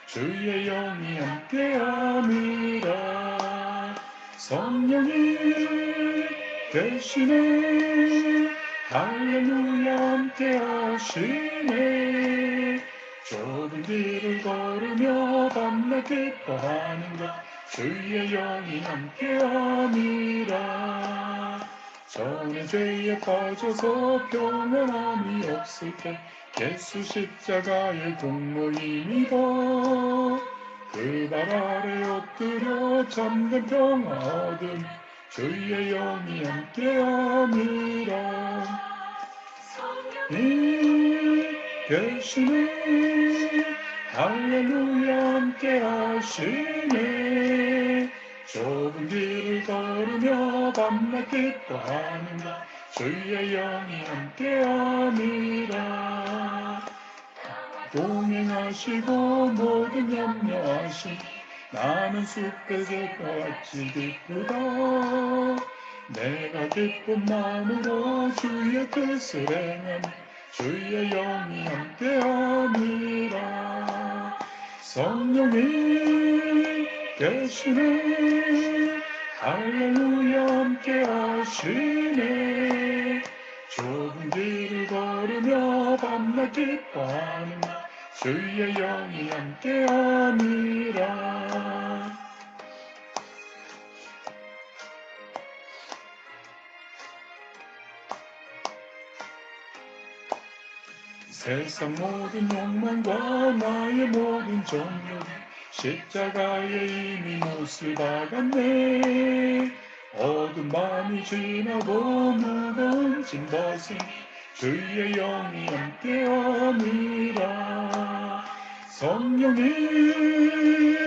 주의 영이 함께함이라. 성령이 계시네. 할렐루야 함께하시네. 좁은 길을 걸으며 밤낮 기뻐하는가. 주의 영이 함께함이라. 전에 죄에 빠져서 평안함이 없을 때 예수 십자가의 공로임이다. 그 발 아래 엎드려 참된 평화 얻은 주의 영이 함께함이라. 이 계시네. 할렐루야 함께하시네. 좁은 길을 걸으며 밤낮 기뻐하는가. 주의 영이 함께함이라. 동행하시고 모든 염려하심 나는 숲에서 같이 기쁘다. 내가 기쁜 마음으로 주의 뜻을 행하니 주의 영이 함께함이라. 성령이 계시네. 할렐루야 함께하시네. 좁은 길을 걸으며 밤낮 기뻐하는 주의 영이 함께함이라. 세상 모든 욕망과 나의 모든 정욕 십자가에 이미 못을 박았네. 어두운 밤이 지나고 무거운 짐 벗은 주의 영이 함께함이라. 성령이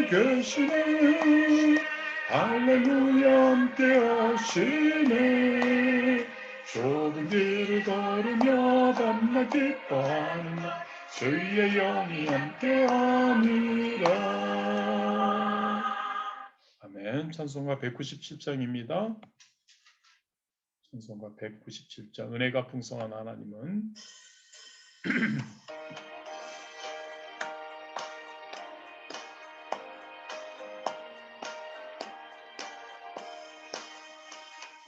계시네. 할렐루야 함께하시네. 좁은 길을 걸으며 밤낮 기뻐하는 주의 영이 함께함이라. 아멘. 찬송가 197장입니다. 찬송가 197장. 은혜가 풍성한 하나님은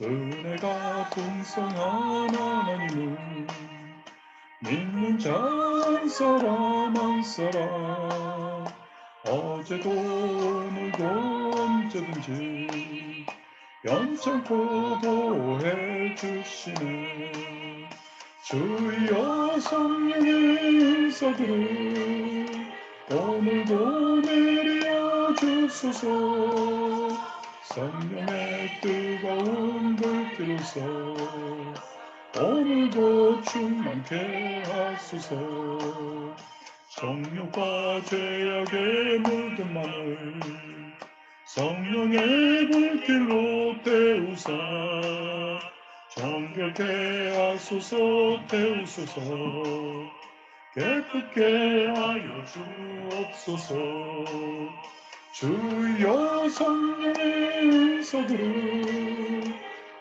은혜가 풍성한 하나님은 믿는 자 한 사람 한 사람 어제도 오늘도 언제든지 연창코 보호해 주시네. 주여 성령의 인사들을 오늘도 내려 주소서. 성령의 뜨거운 불길로서 오늘도 충만케 하소서. 정욕과 죄악에 물든 맘을 성령의 불길로 태우사 정결케 하소서. 태우소서. 깨끗게 하여 주옵소서. 주여 성령의 은사들을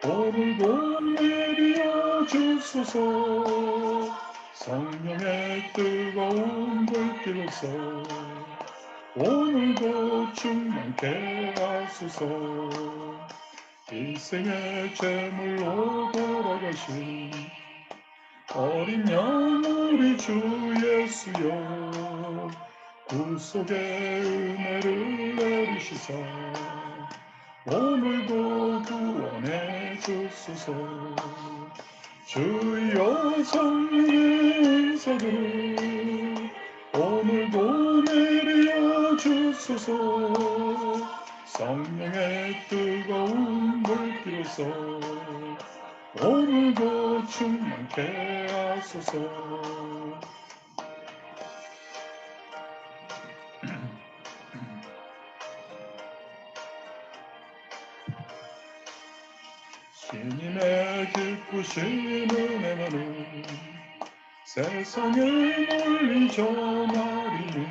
오늘도 내려 주소서. 성령의 뜨거운 불길로서 오늘도 충만케 하소서. 일생의 제물로 돌아가신 어린 양 우리 주 예수여 구속의 은혜를 내리시사 오늘도 구원해 주소서. 주여 성령의 은사들을 오늘도 내려 주소서. 성령의 뜨거운 불길로서 오늘도 충만케 하소서. 주님의 기쁘신 은혜만은 세상을 멀리 전하리니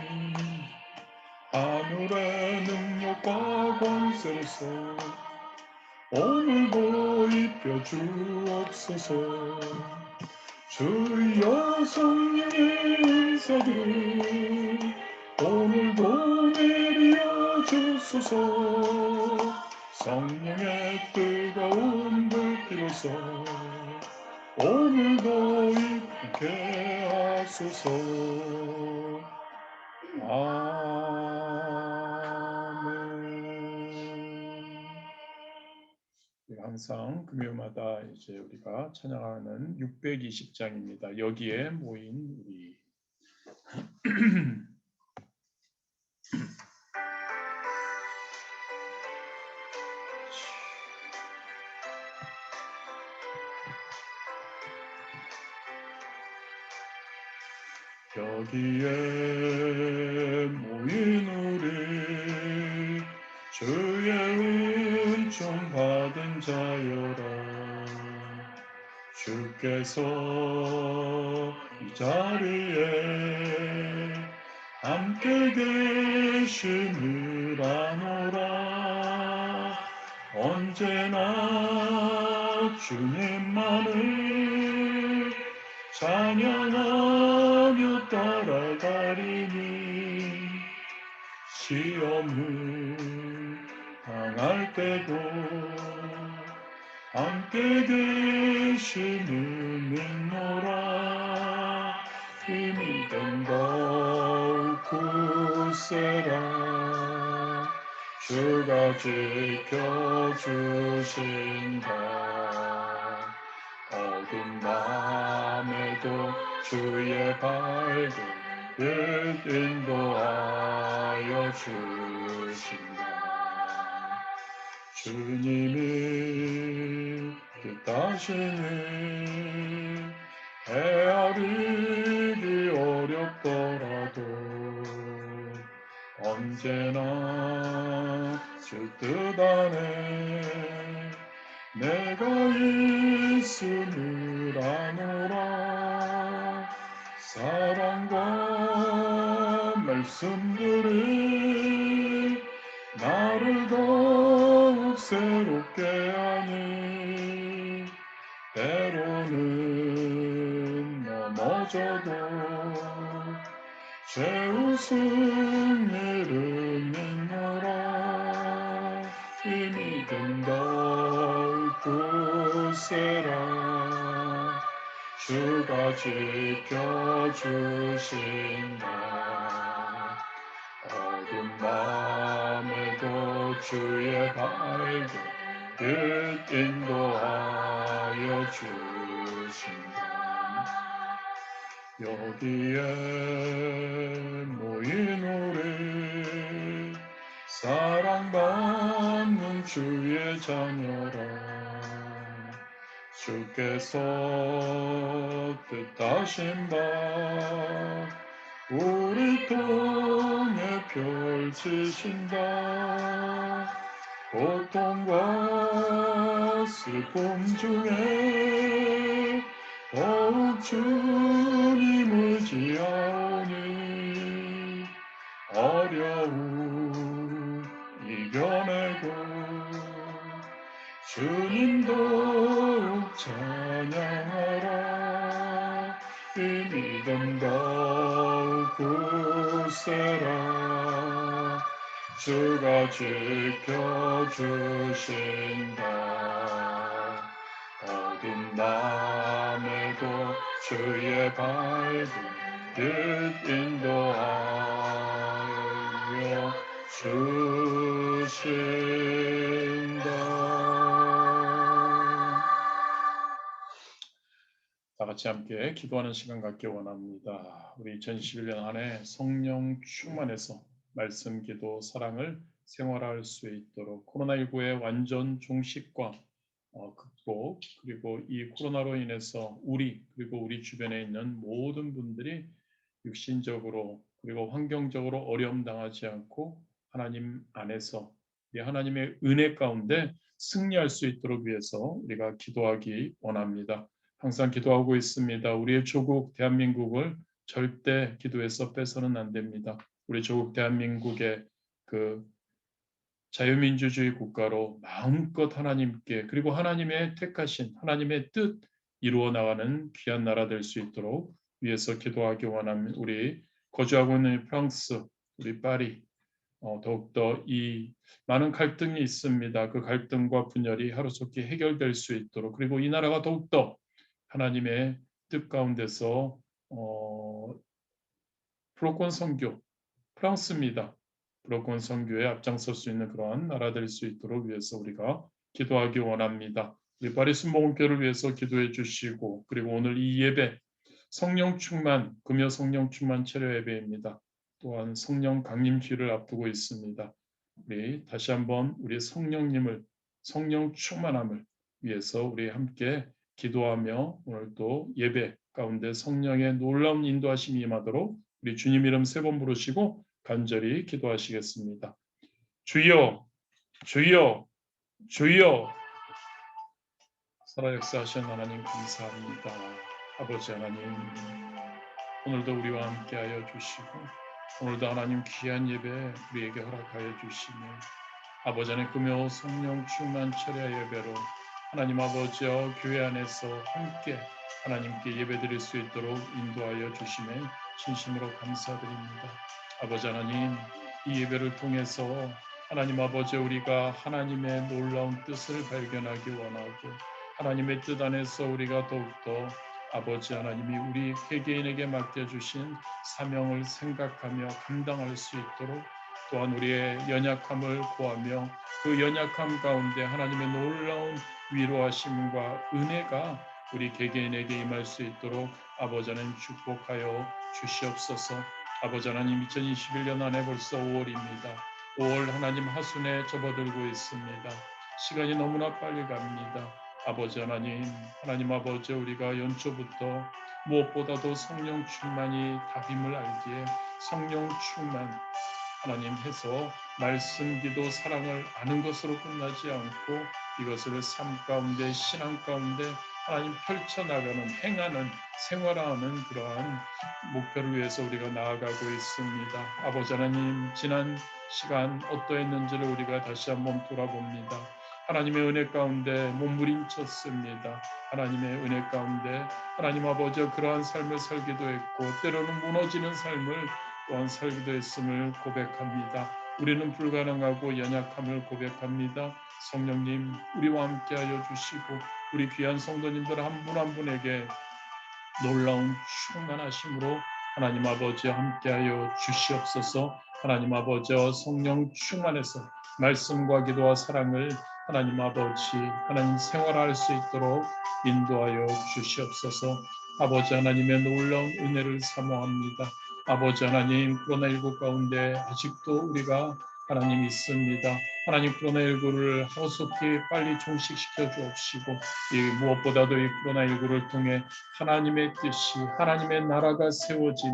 하늘의 능력과 권세로서 오늘도 입혀 주옵소서. 주여 성령의 은사들을 오늘도 내려 주소서. 성령의 뜨거운 불길로서 오늘도 입게 하소서. 아멘. 항상 금요일마다 이제 우리가 찬양하는 620장입니다. 여기에 모인 우리 여기에 모인 우리 주의 은총 받은 자여라. 주께서 이 자리에 함께 계심을 아노라. 언제나 주님만을 찬양하며 따라가리니 시험을 당할 때도 함께 계심을 믿노라. 힘이 된다 굳세라. 주가 지켜주신다. 어두운 밤에도 주의 밝은 빛 인도하여 주신다. 주님이 뜻하시니 헤아리기 어렵더라도 언제나 주 뜻 안에 내가 있음을 아노라. 사랑과 말씀들이 나를 더욱 새롭게 하니 때로는 넘어져도 죄우 승리를 믿노라. 힘이 된다 굳세라. 주가 지켜주신다. 어두운 밤에도 주의 밝은 빛 인도하여 주신다. 여기에 모인 우리 사랑받는 주의 자녀라. 주께서 뜻하신 바 우리 통해 펼치신다. 고통과 슬픔 중에 더욱 주님을 의지하오니 어려움 이겨내고 주님 더욱 찬양하라. 힘이 된다 굳세라. 주가 지켜주신다. 어두운 밤에도 주의 밝은 빛 인도하여 주신다. 다 같이 함께 기도하는 시간 갖기 원합니다. 우리 2021년 한 해 성령 충만해서 말씀, 기도, 사랑을 생활할 수 있도록 코로나19의 완전 종식과 극복, 그리고 이 코로나로 인해서 우리 그리고 우리 주변에 있는 모든 분들이 육신적으로 그리고 환경적으로 어려움 당하지 않고 하나님 안에서 이 하나님의 은혜 가운데 승리할 수 있도록 위해서 우리가 기도하기 원합니다. 항상 기도하고 있습니다. 우리의 조국 대한민국을 절대 기도에서 빼서는 안 됩니다. 우리 조국 대한민국의 그 자유민주주의 국가로 마음껏 하나님께 그리고 하나님의 택하신 하나님의 뜻 이루어 나가는 귀한 나라 될 수 있도록 위해서 기도하기 원하는 우리 거주하고 있는 프랑스 우리 파리 더욱더 이 많은 갈등이 있습니다. 그 갈등과 분열이 하루속히 해결될 수 있도록, 그리고 이 나라가 더욱더 하나님의 뜻 가운데서 프로권 선교, 프랑스입니다. 프로권 선교에 앞장설 수 있는 그러한 나라 될 수 있도록 위해서 우리가 기도하기 원합니다. 우리 파리 순복음교회를 위해서 기도해 주시고, 그리고 오늘 이 예배 성령 충만, 금요 성령 충만 체려 예배입니다. 또한 성령 강림주의를 앞두고 있습니다. 우리 다시 한번 우리 성령님을, 성령 충만함을 위해서 우리 함께 기도하며 오늘 또 예배 가운데 성령의 놀라운 인도하심이 임하도록 우리 주님 이름 세 번 부르시고 간절히 기도하시겠습니다. 주여, 주여, 주여. 살아 역사하신 하나님 감사합니다. 아버지 하나님, 오늘도 우리와 함께하여 주시고 오늘도 하나님 귀한 예배 우리에게 허락하여 주시며 아버지 안에 금요 성령 충만 철야 예배로 하나님 아버지와 교회 안에서 함께 하나님께 예배드릴 수 있도록 인도하여 주심에 진심으로 감사드립니다. 아버지 하나님, 이 예배를 통해서 하나님 아버지 우리가 하나님의 놀라운 뜻을 발견하기 원하고 하나님의 뜻 안에서 우리가 더욱더 아버지 하나님이 우리 개개인에게 맡겨주신 사명을 생각하며 감당할 수 있도록, 또한 우리의 연약함을 구하며 그 연약함 가운데 하나님의 놀라운 위로하심과 은혜가 우리 개개인에게 임할 수 있도록 아버지 하나님 축복하여 주시옵소서. 아버지 하나님, 2021년 안에 벌써 5월입니다. 5월 하나님 하순에 접어들고 있습니다. 시간이 너무나 빨리 갑니다. 아버지 하나님, 하나님 아버지 우리가 연초부터 무엇보다도 성령 충만이 답임을 알기에 성령 충만 하나님 해서 말씀, 기도, 사랑을 아는 것으로 끝나지 않고 이것을 삶 가운데, 신앙 가운데 하나님 펼쳐나가는, 행하는, 생활하는 그러한 목표를 위해서 우리가 나아가고 있습니다. 아버지 하나님, 지난 시간 어떠했는지를 우리가 다시 한번 돌아봅니다. 하나님의 은혜 가운데 몸부림쳤습니다. 하나님의 은혜 가운데 하나님 아버지 그러한 삶을 살기도 했고 때로는 무너지는 삶을 또한 살기도 했음을 고백합니다. 우리는 불가능하고 연약함을 고백합니다. 성령님, 우리와 함께하여 주시고 우리 귀한 성도님들 한 분 한 분에게 놀라운 충만하심으로 하나님 아버지와 함께하여 주시옵소서. 하나님 아버지와 성령 충만해서 말씀과 기도와 사랑을 하나님 아버지 하나님 생활할 수 있도록 인도하여 주시옵소서. 아버지 하나님의 놀라운 은혜를 사모합니다. 아버지 하나님, 코로나19 가운데 아직도 우리가 하나님 있습니다. 하나님, 코로나19를 하루속히 빨리 종식시켜 주옵시고 무엇보다도 이 코로나19를 통해 하나님의 뜻이, 하나님의 나라가 세워지니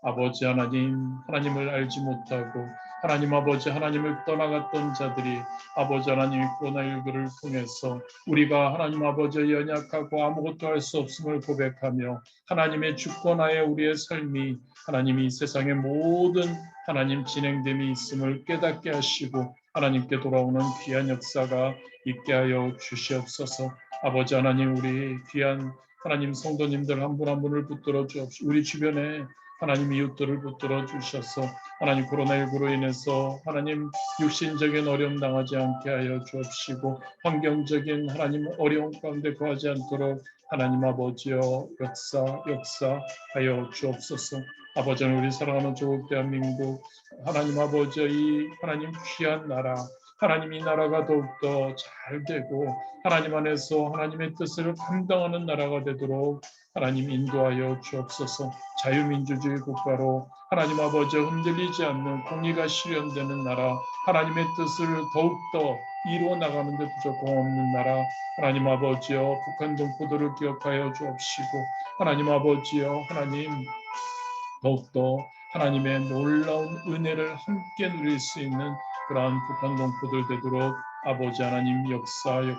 아버지 하나님, 하나님을 알지 못하고 하나님 아버지 하나님을 떠나갔던 자들이 아버지 하나님 코로나19를 통해서 우리가 하나님 아버지 연약하고 아무것도 할 수 없음을 고백하며 하나님의 주권하에 우리의 삶이 하나님이 이 세상의 모든 하나님 진행됨이 있음을 깨닫게 하시고 하나님께 돌아오는 귀한 역사가 있게 하여 주시옵소서. 아버지 하나님, 우리 귀한 하나님 성도님들 한 분 한 분을 붙들어 주옵시고 우리 주변에 하나님 이웃들을 붙들어 주셔서 하나님 코로나19로 인해서 하나님 육신적인 어려움 당하지 않게 하여 주옵시고 환경적인 하나님 어려움 가운데 거하지 않도록 하나님 아버지여 역사하여 주옵소서. 아버지 우리 사랑하는 조국 대한민국 하나님 아버지 이 하나님 귀한 나라 하나님 이 나라가 더욱더 잘 되고 하나님 안에서 하나님의 뜻을 감당하는 나라가 되도록 하나님 인도하여 주옵소서. 자유민주주의 국가로 하나님 아버지 흔들리지 않는 공의가 실현되는 나라 하나님의 뜻을 더욱더 이루어 나가는 데 부족함 없는 나라 하나님 아버지여 북한 동포들을 기억하여 주옵시고 하나님 아버지여 하나님 더욱더 하나님의 놀라운 은혜를 함께 누릴 수 있는 그러한 북한 동포들 되도록 아버지 하나님 역사하여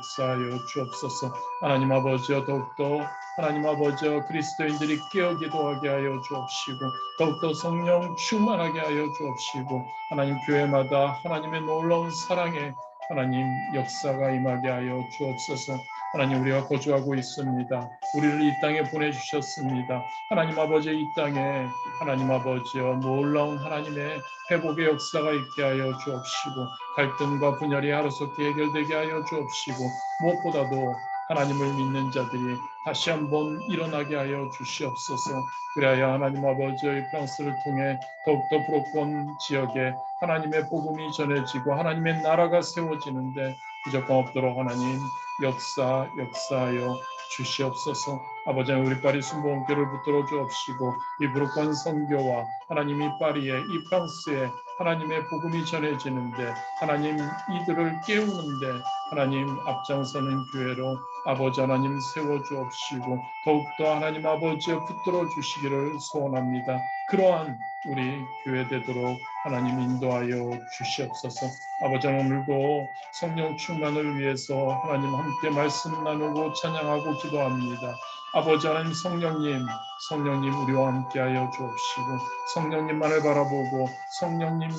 주옵소서. 하나님 아버지여 더욱더 하나님 아버지여 그리스도인들이 깨어 기도하게 하여 주옵시고 더욱더 성령 충만하게 하여 주옵시고 하나님 교회마다 하나님의 놀라운 사랑에 하나님 역사가 임하게 하여 주옵소서. 하나님 우리가 거주하고 있습니다. 우리를 이 땅에 보내주셨습니다. 하나님 아버지 이 땅에 하나님 아버지여 놀라운 하나님의 회복의 역사가 있게 하여 주옵시고 갈등과 분열이 하루속히 해결되게 하여 주옵시고 무엇보다도 하나님을 믿는 자들이 다시 한번 일어나게 하여 주시옵소서. 그래야 하나님 아버지의 프랑스를 통해 더욱더 브로큰 지역에 하나님의 복음이 전해지고 하나님의 나라가 세워지는데 부족함 없도록 하나님 역사하여 주시옵소서. 아버지 우리 파리 순복음교를 붙들어 주옵시고 이 브로큰 선교와 하나님이 파리에 이 프랑스에 하나님의 복음이 전해지는데 하나님 이들을 깨우는데 하나님 앞장서는 교회로 아버지 하나님 세워주옵시고 더욱더 하나님 아버지에 붙들어 주시기를 소원합니다. 그러한 우리 교회 되도록 하나님 인도하여 주시옵소서. 아버지 오늘도 성령 충만을 위해서 하나님 함께 말씀 나누고 찬양하고 기도합니다. 아버지 하나님 성령님 우리와 함께하여 주옵시고 성령님만을 바라보고 성령님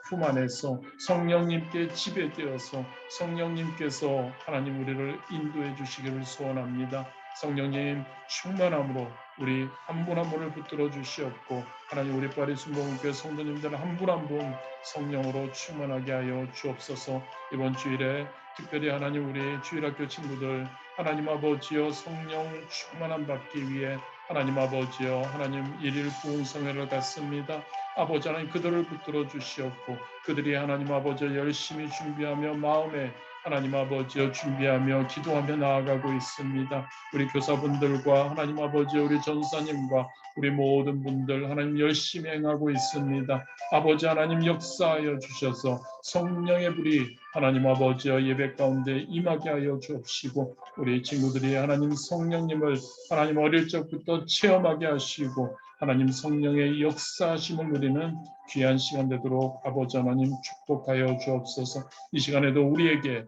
품 안에서 성령님께 지배되어서 성령님께서 하나님 우리를 인도해 주시기를 소원합니다. 성령님 충만함으로 우리 한 분 한 분을 붙들어 주시옵고 하나님 우리 파리 순복음교회 성도님들 한 분 한 분 성령으로 충만하게 하여 주옵소서. 이번 주일에 특별히 하나님 우리 주일학교 친구들 하나님 아버지여 성령 충만함 받기 위해 하나님 아버지여 하나님 일일 부흥성회를 갖습니다. 아버지 하나님 그들을 붙들어 주시옵고 그들이 하나님 아버지여 열심히 준비하며 마음에 하나님 아버지여 준비하며 기도하며 나아가고 있습니다. 우리 교사분들과 하나님 아버지여 우리 전사님과 우리 모든 분들 하나님 열심히 행하고 있습니다. 아버지 하나님 역사하여 주셔서 성령의 불이 하나님 아버지여 예배 가운데 임하게 하여 주옵시고 우리 친구들이 하나님 성령님을 하나님 어릴 적부터 체험하게 하시고 하나님 성령의 역사하심을 누리는 귀한 시간 되도록 아버지 하나님 축복하여 주옵소서. 이 시간에도 우리에게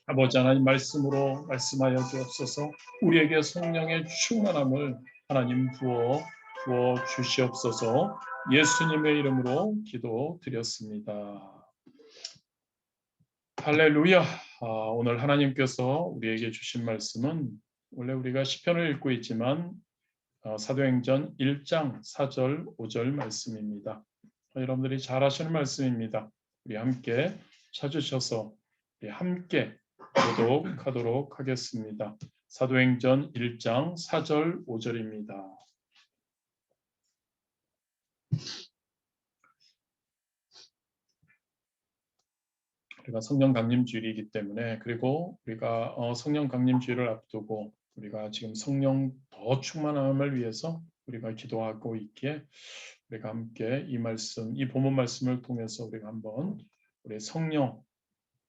아버지 하나님 말씀으로 말씀하여 주옵소서. 우리에게 성령의 충만함을 하나님 부어 주시옵소서. 예수님의 이름으로 기도드렸습니다. 할렐루야. 오늘 하나님께서 우리에게 주신 말씀은 원래 우리가 시편을 읽고 있지만 사도행전 1장 4절 5절 말씀입니다. 여러분들이 잘 아시는 말씀입니다. 우리 함께 찾으셔서 우리 함께 교독하도록 하겠습니다. 사도행전 1장 4절 5절입니다. 우리가 성령 강림 주일이기 때문에 그리고 우리가 성령 강림 주일을 앞두고 우리가 지금 성령 더 충만함을 위해서 우리가 기도하고 있기에 우리가 함께 이 말씀, 이 본문 말씀을 통해서 우리가 한번 우리 성령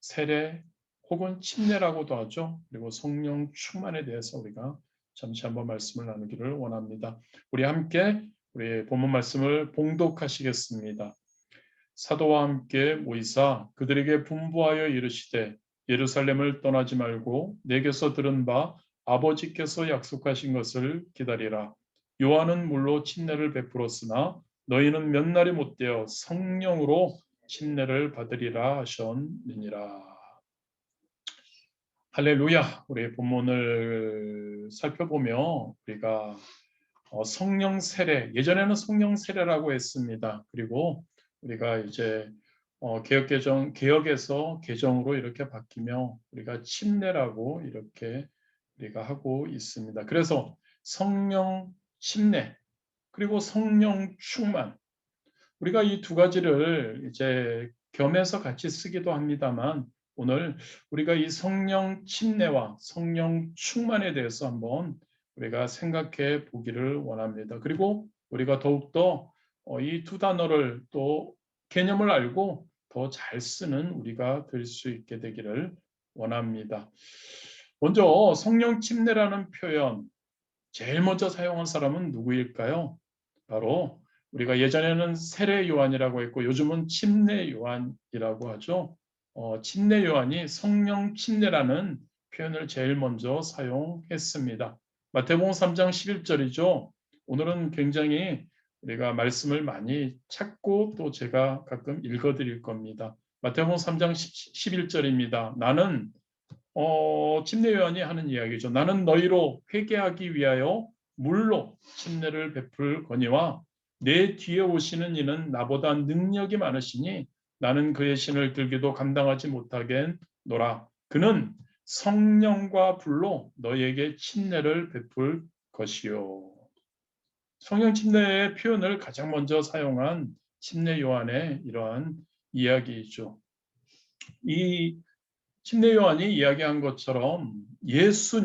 세례 혹은 침례라고도 하죠. 그리고 성령 충만에 대해서 우리가 잠시 한번 말씀을 나누기를 원합니다. 우리 함께 우리 본문 말씀을 봉독하시겠습니다. 사도와 함께 모이사 그들에게 분부하여 이르시되 예루살렘을 떠나지 말고 내게서 들은 바 아버지께서 약속하신 것을 기다리라. 요한은 물로 침례를 베풀었으나 너희는 몇 날이 못되어 성령으로 침례를 받으리라 하셨느니라. 할렐루야. 우리 본문을 살펴보며 우리가 성령 세례, 예전에는 성령 세례라고 했습니다. 그리고 우리가 이제 개혁에서 개정으로 이렇게 바뀌며 우리가 침례라고 이렇게 우리가 하고 있습니다. 그래서 성령 침례 그리고 성령 충만 우리가 이 두 가지를 이제 겸해서 같이 쓰기도 합니다만 오늘 우리가 이 성령 침례와 성령 충만에 대해서 한번 우리가 생각해 보기를 원합니다. 그리고 우리가 더욱더 이 두 단어를 또 개념을 알고 더 잘 쓰는 우리가 될 수 있게 되기를 원합니다. 먼저 성령 침례라는 표현 제일 먼저 사용한 사람은 누구일까요? 바로 우리가 예전에는 세례 요한이라고 했고 요즘은 침례 요한이라고 하죠. 침례 요한이 성령 침례라는 표현을 제일 먼저 사용했습니다. 마태복음 3장 11절이죠. 오늘은 굉장히 우리가 말씀을 많이 찾고 또 제가 가끔 읽어드릴 겁니다. 마태복음 3장 11절입니다. 나는 침례 요한이 하는 이야기죠. 나는 너희로 회개하기 위하여 물로 침례를 베풀 거니와 내 뒤에 오시는 이는 나보다 능력이 많으시니 나는 그의 신을 들기도 감당하지 못하겠노라. 그는 성령과 불로 너희에게 침례를 베풀 것이요. 성령 침례의 표현을 가장 먼저 사용한 침례 요한의 이러한 이야기이죠. 이 침례 요한이 이야기한 것처럼 예수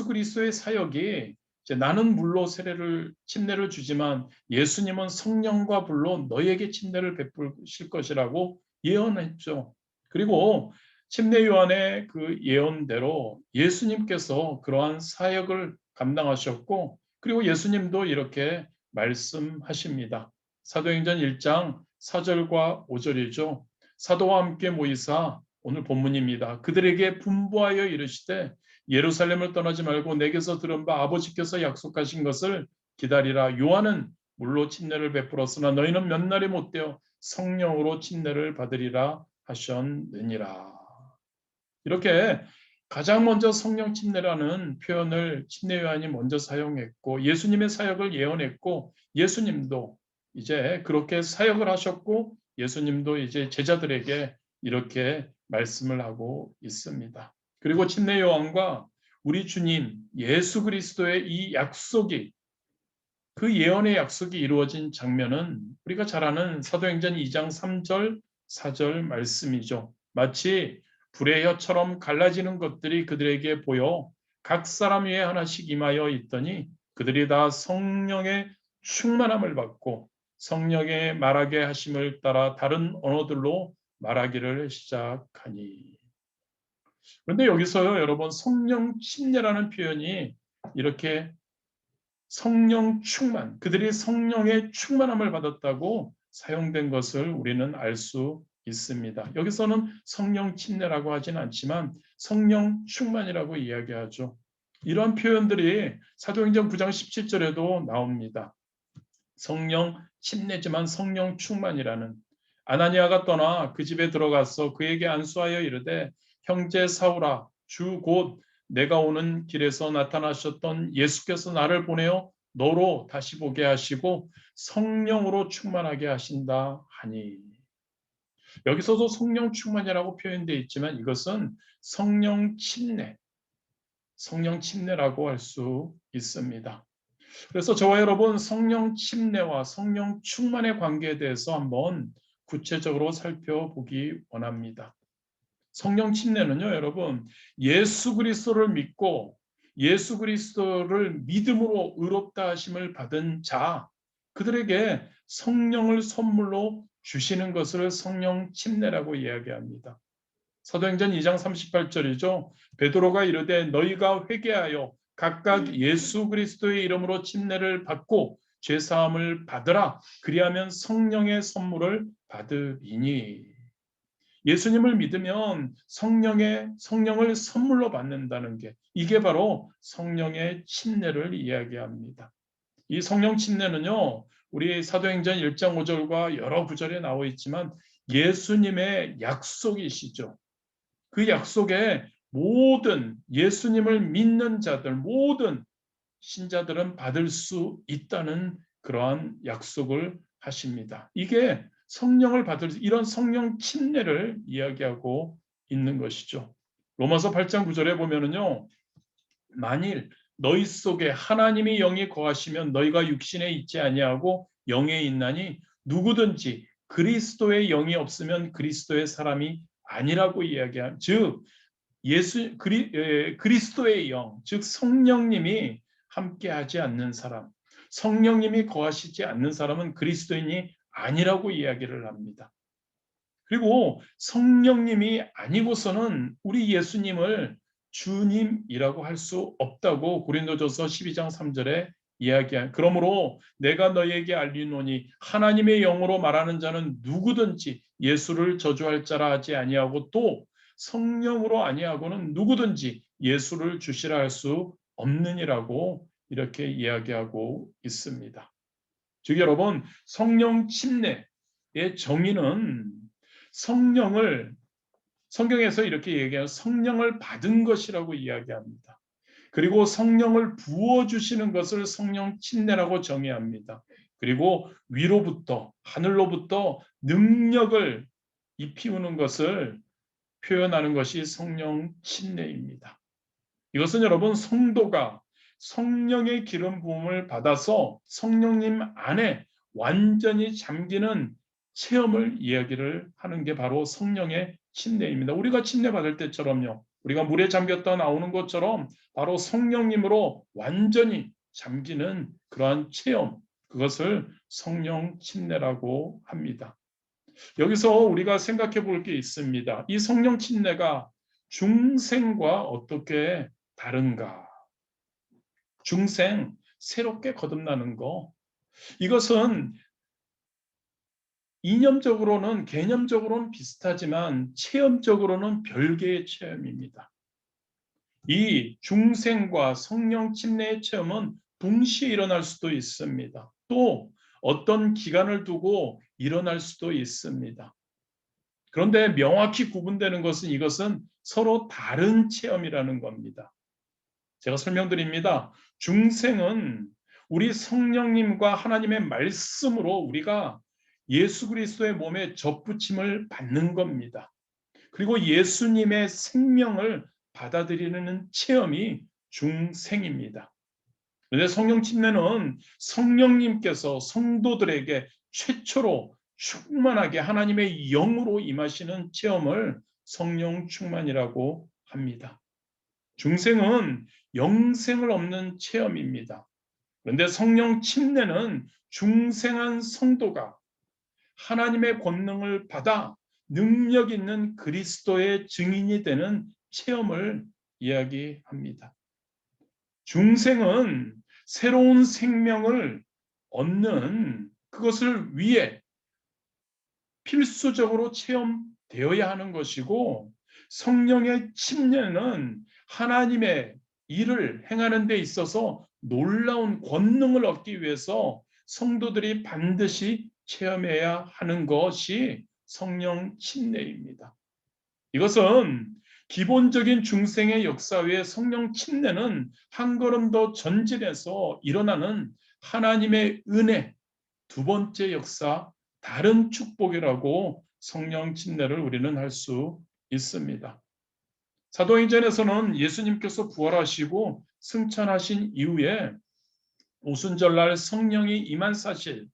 그리스도의 사역이 이제 나는 물로 침례를 주지만 예수님은 성령과 불로 너에게 침례를 베푸실 것이라고 예언했죠. 그리고 침례 요한의 그 예언대로 예수님께서 그러한 사역을 감당하셨고, 그리고 예수님도 이렇게 말씀하십니다. 사도행전 1장 4절과 5절이죠. 사도와 함께 모이사, 오늘 본문입니다, 그들에게 분부하여 이르시되 예루살렘을 떠나지 말고 내게서 들은 바 아버지께서 약속하신 것을 기다리라. 요한은 물로 침례를 베풀었으나 너희는 몇 날이 못되어 성령으로 침례를 받으리라 하셨느니라. 이렇게 가장 먼저 성령 침례라는 표현을 침례 요한이 먼저 사용했고, 예수님의 사역을 예언했고, 예수님도 이제 그렇게 사역을 하셨고, 예수님도 이제 제자들에게 이렇게 말씀을 하고 있습니다. 그리고 침례 요한과 우리 주님 예수 그리스도의 이 약속이, 그 예언의 약속이 이루어진 장면은 우리가 잘 아는 사도행전 2장 3절 4절 말씀이죠. 마치 불의 혀처럼 갈라지는 것들이 그들에게 보여 각 사람 위에 하나씩 임하여 있더니 그들이 다 성령의 충만함을 받고 성령의 말하게 하심을 따라 다른 언어들로 말하기를 시작하니. 그런데 여기서요, 여러분, 성령 침례라는 표현이 이렇게 성령 충만, 그들이 성령의 충만함을 받았다고 사용된 것을 우리는 알 수 있습니다. 여기서는 성령 침례라고 하진 않지만 성령 충만이라고 이야기하죠. 이런 표현들이 사도행전 9장 17절에도 나옵니다. 성령 침례지만 성령 충만이라는. 아나니아가 떠나 그 집에 들어가서 그에게 안수하여 이르되 형제 사울아, 주 곧 내가 오는 길에서 나타나셨던 예수께서 나를 보내어 너로 다시 보게 하시고 성령으로 충만하게 하신다 하니. 여기서도 성령 충만이라고 표현되어 있지만 이것은 성령 침례라고 할 수 있습니다. 그래서 저와 여러분, 성령 침례와 성령 충만의 관계에 대해서 한번 구체적으로 살펴보기 원합니다. 성령 침례는요, 여러분, 예수 그리스도를 믿고 예수 그리스도를 믿음으로 의롭다 하심을 받은 자, 그들에게 성령을 선물로 주시는 것을 성령 침례라고 이야기합니다. 사도행전 2장 38절이죠. 베드로가 이르되 너희가 회개하여 각각 예수 그리스도의 이름으로 침례를 받고 죄 사함을 받으라. 그리하면 성령의 선물을 받으리니. 예수님을 믿으면 성령을 선물로 받는다는 게, 이게 바로 성령의 침례를 이야기합니다. 이 성령 침례는요, 우리 사도행전 1장 5절과 여러 구절에 나와 있지만 예수님의 약속이시죠. 그 약속에 모든 예수님을 믿는 자들, 모든 신자들은 받을 수 있다는 그러한 약속을 하십니다. 이게 성령을 받을 이런 성령 침례를 이야기하고 있는 것이죠. 로마서 8장 9절에 보면은요, 만일 너희 속에 하나님의 영이 거하시면 너희가 육신에 있지 아니하고 영에 있나니 누구든지 그리스도의 영이 없으면 그리스도의 사람이 아니라고 이야기한, 즉 그리스도의 영, 즉 성령님이 함께하지 않는 사람, 성령님이 거하시지 않는 사람은 그리스도인이 아니라고 이야기를 합니다. 그리고 성령님이 아니고서는 우리 예수님을 주님이라고 할 수 없다고 고린도전서 12장 3절에 이야기한. 그러므로 내가 너희에게 알리노니 하나님의 영으로 말하는 자는 누구든지 예수를 저주할 자라 하지 아니하고 또 성령으로 아니하고는 누구든지 예수를 주시라 할 수 없느니라고 이렇게 이야기하고 있습니다. 즉 여러분, 성령 침례의 정의는 성령을, 성경에서 이렇게 얘기하는 성령을 받은 것이라고 이야기합니다. 그리고 성령을 부어주시는 것을 성령 침례라고 정의합니다. 그리고 위로부터, 하늘로부터 능력을 입히우는 것을 표현하는 것이 성령 침례입니다. 이것은 여러분 성도가 성령의 기름 부음을 받아서 성령님 안에 완전히 잠기는 체험을 이야기를 하는 게 바로 성령의 침례입니다. 우리가 침례 받을 때처럼요. 우리가 물에 잠겼다 나오는 것처럼 바로 성령님으로 완전히 잠기는 그러한 체험, 그것을 성령 침례라고 합니다. 여기서 우리가 생각해 볼 게 있습니다. 이 성령 침례가 중생과 어떻게 다른가? 중생, 새롭게 거듭나는 거. 이것은 이념적으로는, 개념적으로는 비슷하지만 체험적으로는 별개의 체험입니다. 이 중생과 성령 침례의 체험은 동시에 일어날 수도 있습니다. 또 어떤 기간을 두고 일어날 수도 있습니다. 그런데 명확히 구분되는 것은 이것은 서로 다른 체험이라는 겁니다. 제가 설명드립니다. 중생은 우리 성령님과 하나님의 말씀으로 우리가 예수 그리스도의 몸에 접붙임을 받는 겁니다. 그리고 예수님의 생명을 받아들이는 체험이 중생입니다. 그런데 성령 침례는 성령님께서 성도들에게 최초로 충만하게 하나님의 영으로 임하시는 체험을 성령 충만이라고 합니다. 중생은 영생을 얻는 체험입니다. 그런데 성령 침례는 중생한 성도가 하나님의 권능을 받아 능력 있는 그리스도의 증인이 되는 체험을 이야기합니다. 중생은 새로운 생명을 얻는 그것을 위해 필수적으로 체험되어야 하는 것이고, 성령의 침례는 하나님의 일을 행하는 데 있어서 놀라운 권능을 얻기 위해서 성도들이 반드시 체험해야 하는 것이 성령 침례입니다. 이것은 기본적인 중생의 역사 외에 성령 침례는 한 걸음 더 전진해서 일어나는 하나님의 은혜, 두 번째 역사, 다른 축복이라고 성령 침례를 우리는 할 수 있습니다. 사도행전에서는 예수님께서 부활하시고 승천하신 이후에 오순절날 성령이 임한 사실,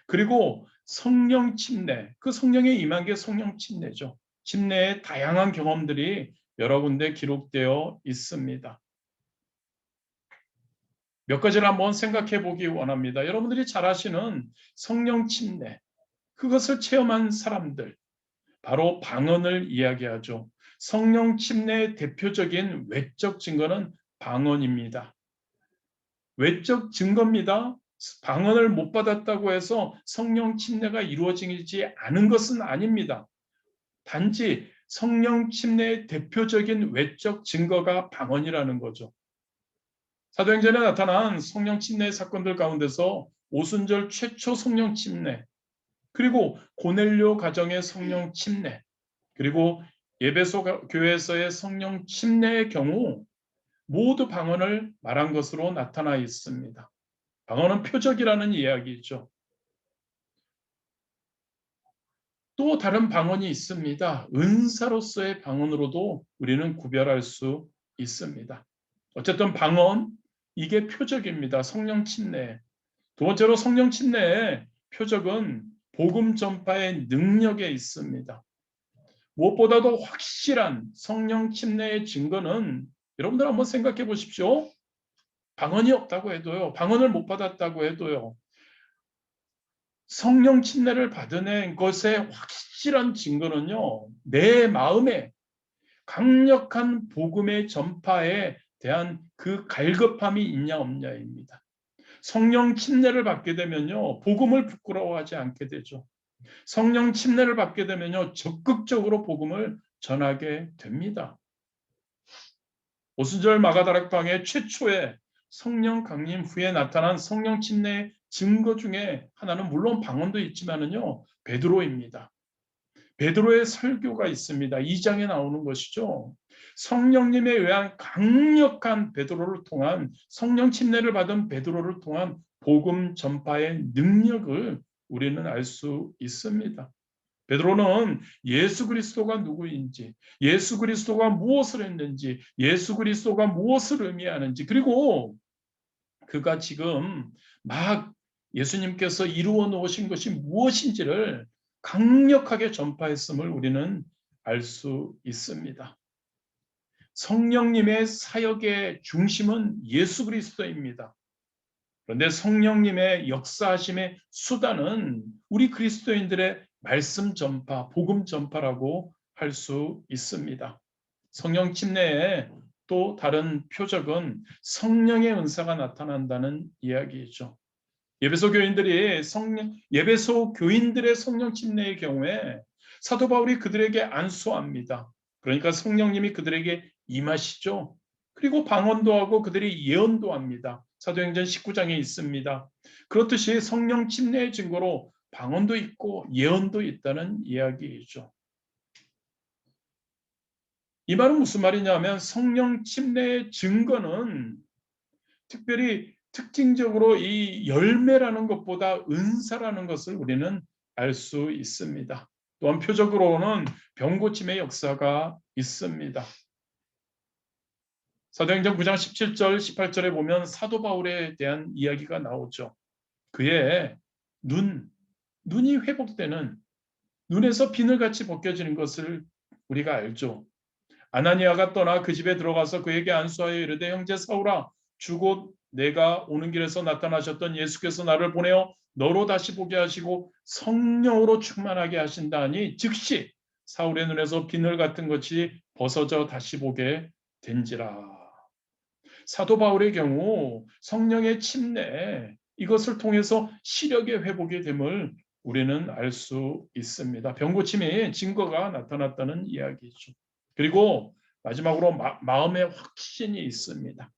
그리고 성령 침례, 그 성령이 임한 게 성령 침례죠. 침례의 다양한 경험들이 여러 군데 기록되어 있습니다. 몇 가지를 한번 생각해 보기 원합니다. 여러분들이 잘 아시는 성령 침례, 그것을 체험한 사람들, 바로 방언을 이야기하죠. 성령 침례의 대표적인 외적 증거는 방언입니다. 외적 증거입니다. 방언을 못 받았다고 해서 성령 침례가 이루어지지 않은 것은 아닙니다. 단지 성령 침례의 대표적인 외적 증거가 방언이라는 거죠. 사도행전에 나타난 성령 침례의 사건들 가운데서 오순절 최초 성령 침례, 그리고 고넬료 가정의 성령 침례, 그리고 예배소 교회에서의 성령 침례의 경우 모두 방언을 말한 것으로 나타나 있습니다. 방언은 표적이라는 이야기죠. 또 다른 방언이 있습니다. 은사로서의 방언으로도 우리는 구별할 수 있습니다. 어쨌든 방언, 이게 표적입니다. 성령 침례. 두 번째로 성령 침례의 표적은 복음 전파의 능력에 있습니다. 무엇보다도 확실한 성령 침례의 증거는 여러분들 한번 생각해 보십시오. 방언이 없다고 해도요, 방언을 못 받았다고 해도요, 성령 침례를 받은 것의 확실한 증거는요, 내 마음에 강력한 복음의 전파에 대한 그 갈급함이 있냐 없냐입니다. 성령 침례를 받게 되면요, 복음을 부끄러워하지 않게 되죠. 성령 침례를 받게 되면요, 적극적으로 복음을 전하게 됩니다. 오순절 마가다락방의 최초의 성령 강림 후에 나타난 성령 침례의 증거 중에 하나는 물론 방언도 있지만은요, 베드로입니다. 베드로의 설교가 있습니다. 2장에 나오는 것이죠. 성령님에 의한 강력한 베드로를 통한 성령 침례를 받은 베드로를 통한 복음 전파의 능력을 우리는 알 수 있습니다. 베드로는 예수 그리스도가 누구인지, 예수 그리스도가 무엇을 했는지, 예수 그리스도가 무엇을 의미하는지, 그리고 그가 지금 막 예수님께서 이루어 놓으신 것이 무엇인지를 강력하게 전파했음을 우리는 알 수 있습니다. 성령님의 사역의 중심은 예수 그리스도입니다. 그런데 성령님의 역사하심의 수단은 우리 그리스도인들의 말씀 전파, 복음 전파라고 할 수 있습니다. 성령 침례의 또 다른 표적은 성령의 은사가 나타난다는 이야기이죠. 예배소 교인들의 성령 침례의 경우에 사도 바울이 그들에게 안수합니다. 그러니까 성령님이 그들에게 임하시죠. 그리고 방언도 하고 그들이 예언도 합니다. 사도행전 19장에 있습니다. 그렇듯이 성령 침례의 증거로 방언도 있고 예언도 있다는 이야기이죠. 이 말은 무슨 말이냐면 성령 침례의 증거는 특별히 특징적으로 이 열매라는 것보다 은사라는 것을 우리는 알 수 있습니다. 또한 표적으로는 병고침의 역사가 있습니다. 사도행전 9장 17절, 18절에 보면 사도 바울에 대한 이야기가 나오죠. 그의 눈이 회복되는, 눈에서 비늘같이 벗겨지는 것을 우리가 알죠. 아나니아가 떠나 그 집에 들어가서 그에게 안수하여 이르되 형제 사울아 주곧 내가 오는 길에서 나타나셨던 예수께서 나를 보내어 너로 다시 보게 하시고 성령으로 충만하게 하신다니 즉시 사울의 눈에서 비늘 같은 것이 벗어져 다시 보게 된지라. 사도 바울의 경우 성령의 침례 이것을 통해서 시력의 회복이 됨을 우리는 알 수 있습니다. 병고침의 증거가 나타났다는 이야기죠. 그리고 마지막으로 마음의 확신이 있습니다.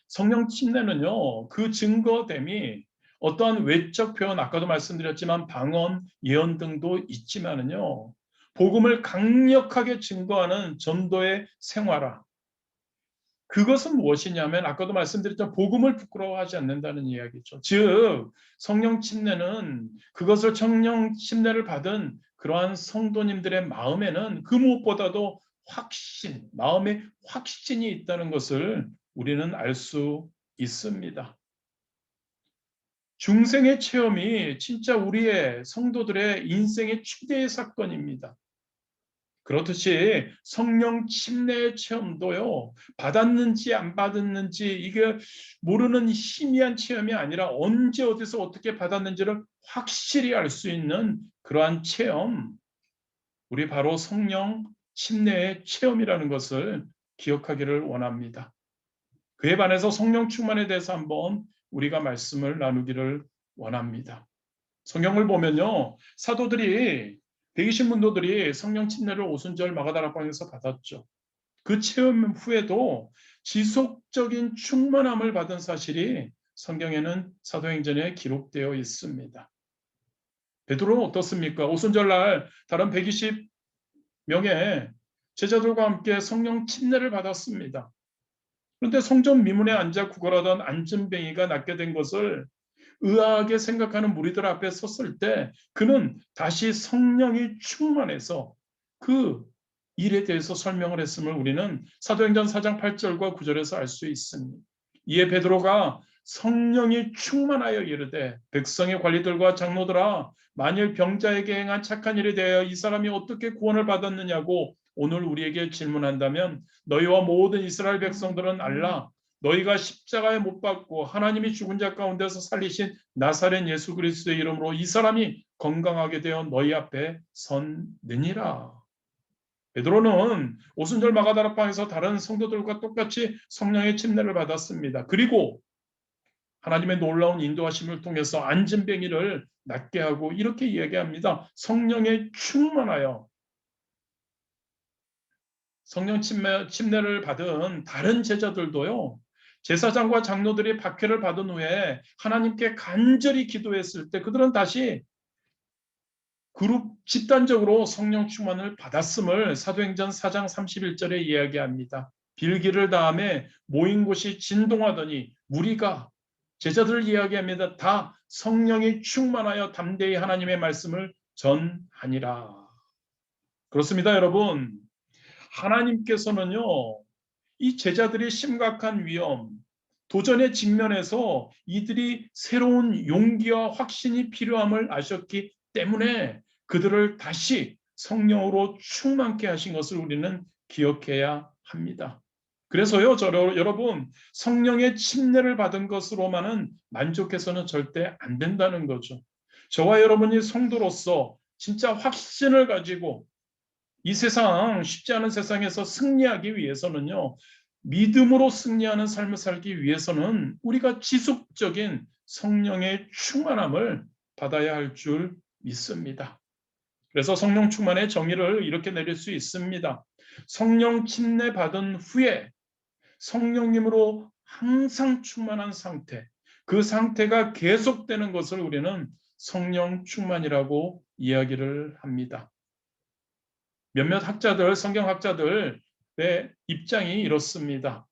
성령 침례는요, 그 증거됨이 어떠한 외적 표현, 아까도 말씀드렸지만 방언, 예언 등도 있지만은요, 복음을 강력하게 증거하는 전도의 생활화. 그것은 무엇이냐면 아까도 말씀드렸던 복음을 부끄러워하지 않는다는 이야기죠. 즉 성령 침례는 그것을 성령 침례를 받은 그러한 성도님들의 마음에는 그 무엇보다도 확신, 마음의 확신이 있다는 것을 우리는 알 수 있습니다. 중생의 체험이 진짜 우리의 성도들의 인생의 최대의 사건입니다. 그렇듯이 성령 침례의 체험도요, 받았는지 안 받았는지 이게 모르는 희미한 체험이 아니라 언제 어디서 어떻게 받았는지를 확실히 알 수 있는 그러한 체험, 우리 바로 성령 침례의 체험이라는 것을 기억하기를 원합니다. 그에 반해서 성령 충만에 대해서 한번 우리가 말씀을 나누기를 원합니다. 성경을 보면요, 사도들이 대기신 문도들이 성령 침례를 오순절 마가다락방에서 받았죠. 그 체험 후에도 지속적인 충만함을 받은 사실이 성경에는 사도행전에 기록되어 있습니다. 베드로는 어떻습니까? 오순절날 다른 120명의 제자들과 함께 성령 침례를 받았습니다. 그런데 성전 미문에 앉아 구걸하던 안진뱅이가 낫게 된 것을 의아하게 생각하는 무리들 앞에 섰을 때 그는 다시 성령이 충만해서 그 일에 대해서 설명을 했음을 우리는 사도행전 4장 8절과 9절에서 알 수 있습니다. 이에 베드로가 성령이 충만하여 이르되 백성의 관리들과 장로들아 만일 병자에게 행한 착한 일에 대하여 이 사람이 어떻게 구원을 받았느냐고 오늘 우리에게 질문한다면 너희와 모든 이스라엘 백성들은 알라 너희가 십자가에 못 박고 하나님이 죽은 자 가운데서 살리신 나사렛 예수 그리스도의 이름으로 이 사람이 건강하게 되어 너희 앞에 섰느니라. 베드로는 오순절 마가다락방에서 다른 성도들과 똑같이 성령의 침례를 받았습니다. 그리고 하나님의 놀라운 인도하심을 통해서 안진뱅이를 낫게 하고 이렇게 이야기합니다. 성령에 충만하여 성령 침례를 받은 다른 제자들도요. 제사장과 장로들이 박해를 받은 후에 하나님께 간절히 기도했을 때 그들은 다시 그룹 집단적으로 성령 충만을 받았음을 사도행전 4장 31절에 이야기합니다. 빌기를 다음에 모인 곳이 진동하더니 무리가 제자들을 이야기합니다. 다 성령이 충만하여 담대히 하나님의 말씀을 전하니라. 그렇습니다, 여러분. 하나님께서는요, 이 제자들이 심각한 위험, 도전에 직면해서 이들이 새로운 용기와 확신이 필요함을 아셨기 때문에 그들을 다시 성령으로 충만케 하신 것을 우리는 기억해야 합니다. 그래서요, 여러분, 성령의 침례를 받은 것으로만은 만족해서는 절대 안 된다는 거죠. 저와 여러분이 성도로서 진짜 확신을 가지고 이 세상, 쉽지 않은 세상에서 승리하기 위해서는요, 믿음으로 승리하는 삶을 살기 위해서는 우리가 지속적인 성령의 충만함을 받아야 할 줄 믿습니다. 그래서 성령 충만의 정의를 이렇게 내릴 수 있습니다. 성령 침례 받은 후에 성령님으로 항상 충만한 상태, 그 상태가 계속되는 것을 우리는 성령 충만이라고 이야기를 합니다. 몇몇 학자들, 성경학자들의 입장이 이렇습니다.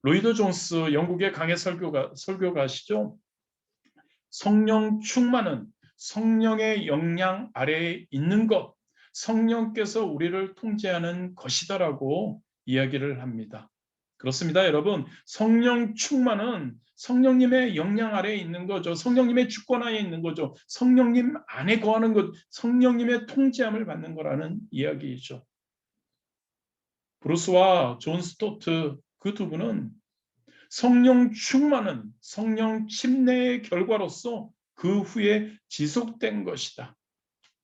로이드 존스, 영국의 강해 설교가시죠. 성령 충만은 성령의 영향 아래에 있는 것, 성령께서 우리를 통제하는 것이다라고 이야기를 합니다. 그렇습니다, 여러분. 성령 충만은 성령님의 영향 아래에 있는 거죠. 성령님의 주권하에 있는 거죠. 성령님 안에 거하는 것, 성령님의 통제함을 받는 거라는 이야기이죠. 브루스와 존 스토트 그 두 분은 성령 충만은 성령 침례의 결과로서 그 후에 지속된 것이다.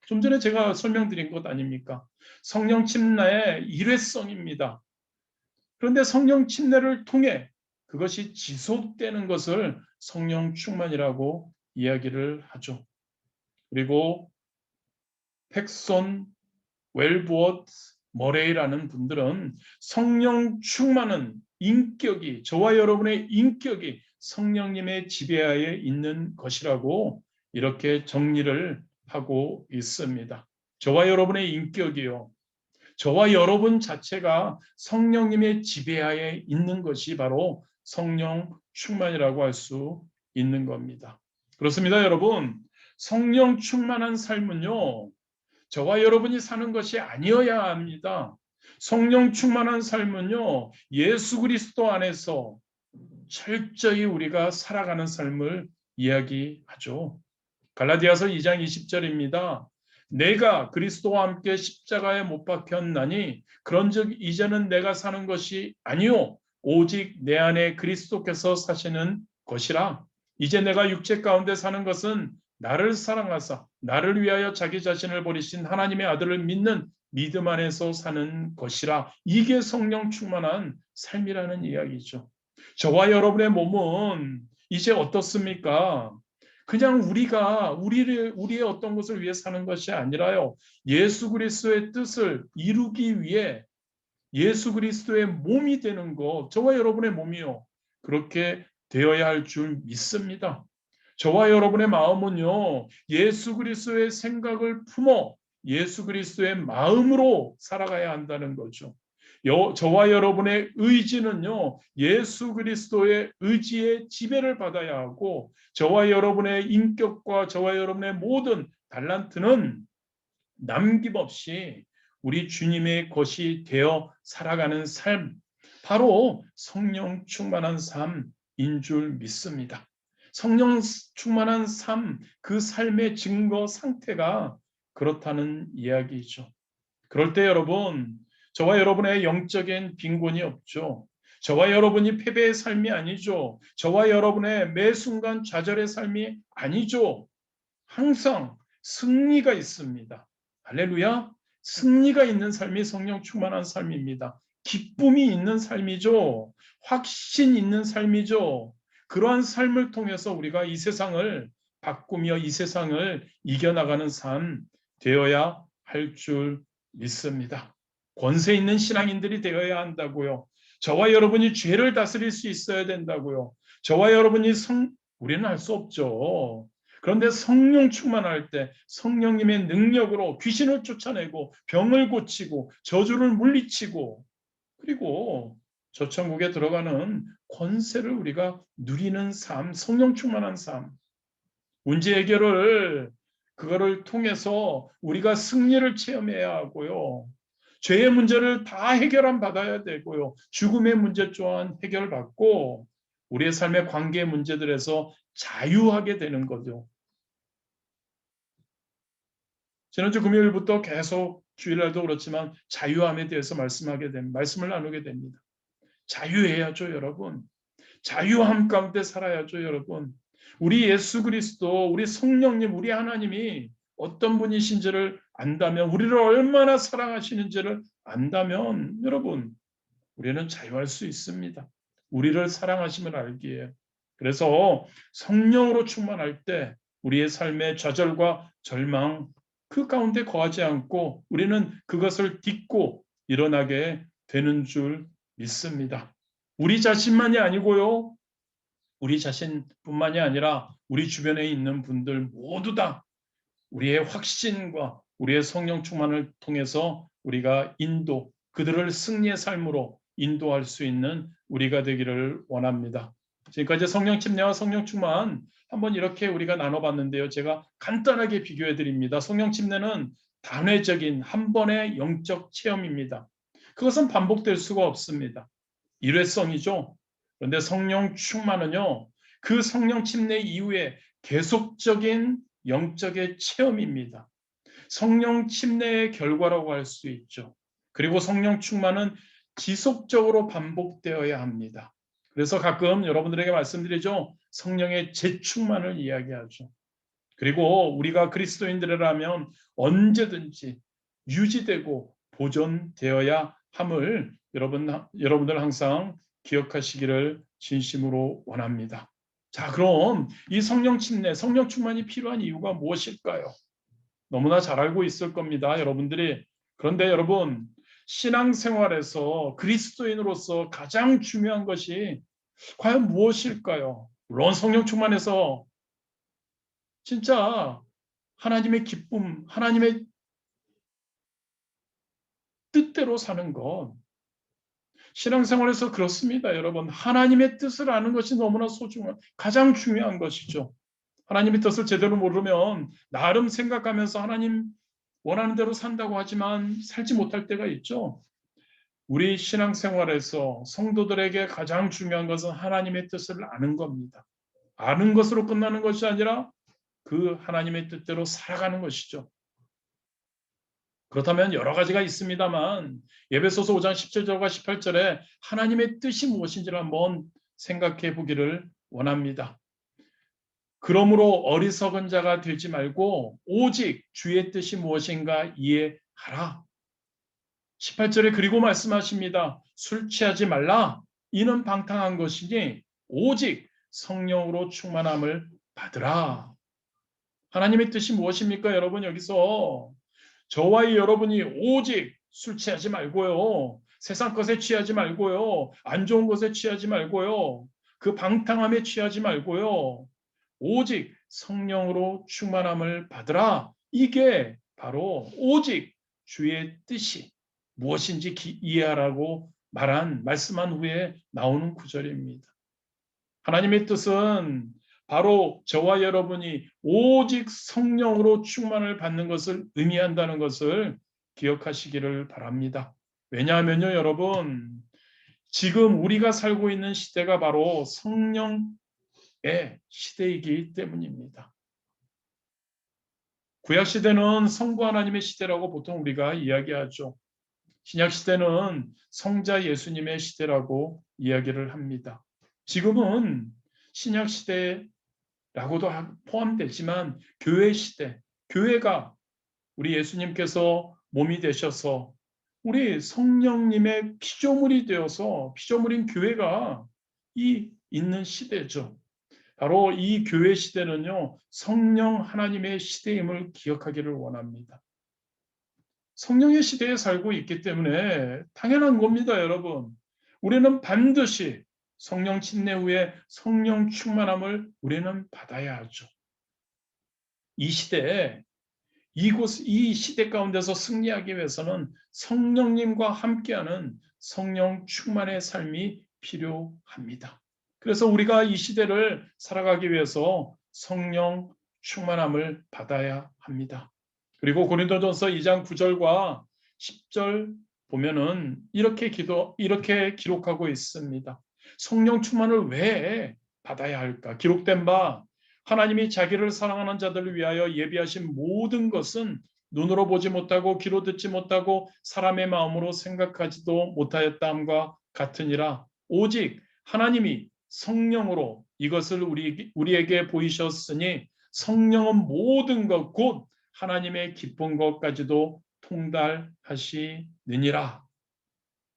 좀 전에 제가 설명드린 것 아닙니까? 성령 침례의 일회성입니다. 그런데 성령 침례를 통해 그것이 지속되는 것을 성령 충만이라고 이야기를 하죠. 그리고 팩손, 웰브워드, 머레이라는 분들은 성령 충만은 인격이, 저와 여러분의 인격이 성령님의 지배하에 있는 것이라고 이렇게 정리를 하고 있습니다. 저와 여러분의 인격이요. 저와 여러분 자체가 성령님의 지배하에 있는 것이 바로 성령 충만이라고 할 수 있는 겁니다. 그렇습니다, 여러분. 성령 충만한 삶은요, 저와 여러분이 사는 것이 아니어야 합니다. 성령 충만한 삶은요, 예수 그리스도 안에서 철저히 우리가 살아가는 삶을 이야기하죠. 갈라디아서 2장 20절입니다. 내가 그리스도와 함께 십자가에 못 박혔나니 그런즉 이제는 내가 사는 것이 아니요 오직 내 안에 그리스도께서 사시는 것이라. 이제 내가 육체 가운데 사는 것은 나를 사랑하사 나를 위하여 자기 자신을 버리신 하나님의 아들을 믿는 믿음 안에서 사는 것이라. 이게 성령 충만한 삶이라는 이야기죠. 저와 여러분의 몸은 이제 어떻습니까? 그냥 우리의 어떤 것을 위해 사는 것이 아니라요. 예수 그리스도의 뜻을 이루기 위해 예수 그리스도의 몸이 되는 것, 저와 여러분의 몸이요. 그렇게 되어야 할 줄 믿습니다. 저와 여러분의 마음은요. 예수 그리스도의 생각을 품어 예수 그리스도의 마음으로 살아가야 한다는 거죠. 저와 여러분의 의지는요. 예수 그리스도의 의지의 지배를 받아야 하고 저와 여러분의 인격과 저와 여러분의 모든 달란트는 남김없이 우리 주님의 것이 되어 살아가는 삶, 바로 성령 충만한 삶인 줄 믿습니다. 성령 충만한 삶, 그 삶의 증거 상태가 그렇다는 이야기죠. 그럴 때 여러분, 저와 여러분의 영적인 빈곤이 없죠. 저와 여러분이 패배의 삶이 아니죠. 저와 여러분의 매 순간 좌절의 삶이 아니죠. 항상 승리가 있습니다. 할렐루야. 승리가 있는 삶이 성령 충만한 삶입니다. 기쁨이 있는 삶이죠. 확신 있는 삶이죠. 그러한 삶을 통해서 우리가 이 세상을 바꾸며 이 세상을 이겨나가는 삶 되어야 할 줄 믿습니다. 권세 있는 신앙인들이 되어야 한다고요. 저와 여러분이 죄를 다스릴 수 있어야 된다고요. 저와 여러분이 우리는 할 수 없죠. 그런데 성령 충만할 때 성령님의 능력으로 귀신을 쫓아내고 병을 고치고 저주를 물리치고 그리고 저 천국에 들어가는 권세를 우리가 누리는 삶, 성령 충만한 삶, 문제 해결을 그거를 통해서 우리가 승리를 체험해야 하고요. 죄의 문제를 다 해결함 받아야 되고요. 죽음의 문제 또한 해결받고 우리의 삶의 관계 문제들에서 자유하게 되는 거죠. 지난주 금요일부터 계속 주일날도 그렇지만 자유함에 대해서 말씀을 나누게 됩니다. 자유해야죠, 여러분. 자유함 가운데 살아야죠, 여러분. 우리 예수 그리스도, 우리 성령님, 우리 하나님이 어떤 분이신지를 안다면, 우리를 얼마나 사랑하시는지를 안다면, 여러분, 우리는 자유할 수 있습니다. 우리를 사랑하심을 알기에. 그래서 성령으로 충만할 때 우리의 삶의 좌절과 절망 그 가운데 거하지 않고 우리는 그것을 딛고 일어나게 되는 줄 믿습니다. 우리 자신만이 아니고요. 우리 자신뿐만이 아니라 우리 주변에 있는 분들 모두 다 우리의 확신과 우리의 성령 충만을 통해서 우리가 그들을 승리의 삶으로 인도할 수 있는 우리가 되기를 원합니다. 지금까지 성령 침례와 성령 충만 한번 이렇게 우리가 나눠봤는데요. 제가 간단하게 비교해 드립니다. 성령 침례는 단회적인 한 번의 영적 체험입니다. 그것은 반복될 수가 없습니다. 일회성이죠. 그런데 성령 충만은요. 그 성령 침례 이후에 계속적인 영적의 체험입니다. 성령 침례의 결과라고 할 수 있죠. 그리고 성령 충만은 지속적으로 반복되어야 합니다. 그래서 가끔 여러분들에게 말씀드리죠. 성령의 재충만을 이야기하죠. 그리고 우리가 그리스도인들이라면 언제든지 유지되고 보존되어야 함을 여러분들 항상 기억하시기를 진심으로 원합니다. 자, 그럼 이 성령 침례, 성령 충만이 필요한 이유가 무엇일까요? 너무나 잘 알고 있을 겁니다, 여러분들이. 그런데 여러분, 신앙생활에서 그리스도인으로서 가장 중요한 것이 과연 무엇일까요? 물론 성령 충만해서 진짜 하나님의 기쁨, 하나님의 뜻대로 사는 것. 신앙생활에서 그렇습니다, 여러분. 하나님의 뜻을 아는 것이 너무나 가장 중요한 것이죠. 하나님의 뜻을 제대로 모르면 나름 생각하면서 하나님 원하는 대로 산다고 하지만 살지 못할 때가 있죠. 우리 신앙생활에서 성도들에게 가장 중요한 것은 하나님의 뜻을 아는 겁니다. 아는 것으로 끝나는 것이 아니라 그 하나님의 뜻대로 살아가는 것이죠. 그렇다면 여러 가지가 있습니다만 에베소서 5장 17절과 18절에 하나님의 뜻이 무엇인지를 한번 생각해 보기를 원합니다. 그러므로 어리석은 자가 되지 말고 오직 주의 뜻이 무엇인가 이해하라. 18절에 그리고 말씀하십니다. 술 취하지 말라. 이는 방탕한 것이니 오직 성령으로 충만함을 받으라. 하나님의 뜻이 무엇입니까? 여러분 여기서 저와 여러분이 오직 술 취하지 말고요. 세상 것에 취하지 말고요. 안 좋은 것에 취하지 말고요. 그 방탕함에 취하지 말고요. 오직 성령으로 충만함을 받으라. 이게 바로 오직 주의 뜻이 무엇인지 이해하라고 말씀한 후에 나오는 구절입니다. 하나님의 뜻은 바로 저와 여러분이 오직 성령으로 충만을 받는 것을 의미한다는 것을 기억하시기를 바랍니다. 왜냐하면요, 여러분, 지금 우리가 살고 있는 시대가 바로 성령의 시대이기 때문입니다. 구약 시대는 성부 하나님의 시대라고 보통 우리가 이야기하죠. 신약 시대는 성자 예수님의 시대라고 이야기를 합니다. 지금은 신약 시대라고도 포함되지만 교회 시대, 교회가 우리 예수님께서 몸이 되셔서 우리 성령님의 피조물이 되어서 피조물인 교회가 있는 시대죠. 바로 이 교회 시대는요, 성령 하나님의 시대임을 기억하기를 원합니다. 성령의 시대에 살고 있기 때문에 당연한 겁니다, 여러분. 우리는 반드시 성령 침례 후에 성령 충만함을 우리는 받아야 하죠. 이 시대에 이 시대 가운데서 승리하기 위해서는 성령님과 함께하는 성령 충만의 삶이 필요합니다. 그래서 우리가 이 시대를 살아가기 위해서 성령 충만함을 받아야 합니다. 그리고 고린도전서 2장 9절과 10절 보면은 이렇게 기록하고 있습니다. 성령 충만을 왜 받아야 할까? 기록된 바 하나님이 자기를 사랑하는 자들을 위하여 예비하신 모든 것은 눈으로 보지 못하고 귀로 듣지 못하고 사람의 마음으로 생각하지도 못하였다 함과 같으니라. 오직 하나님이 성령으로 이것을 우리에게 보이셨으니 성령은 모든 것 곧 하나님의 기쁜 것까지도 통달하시느니라.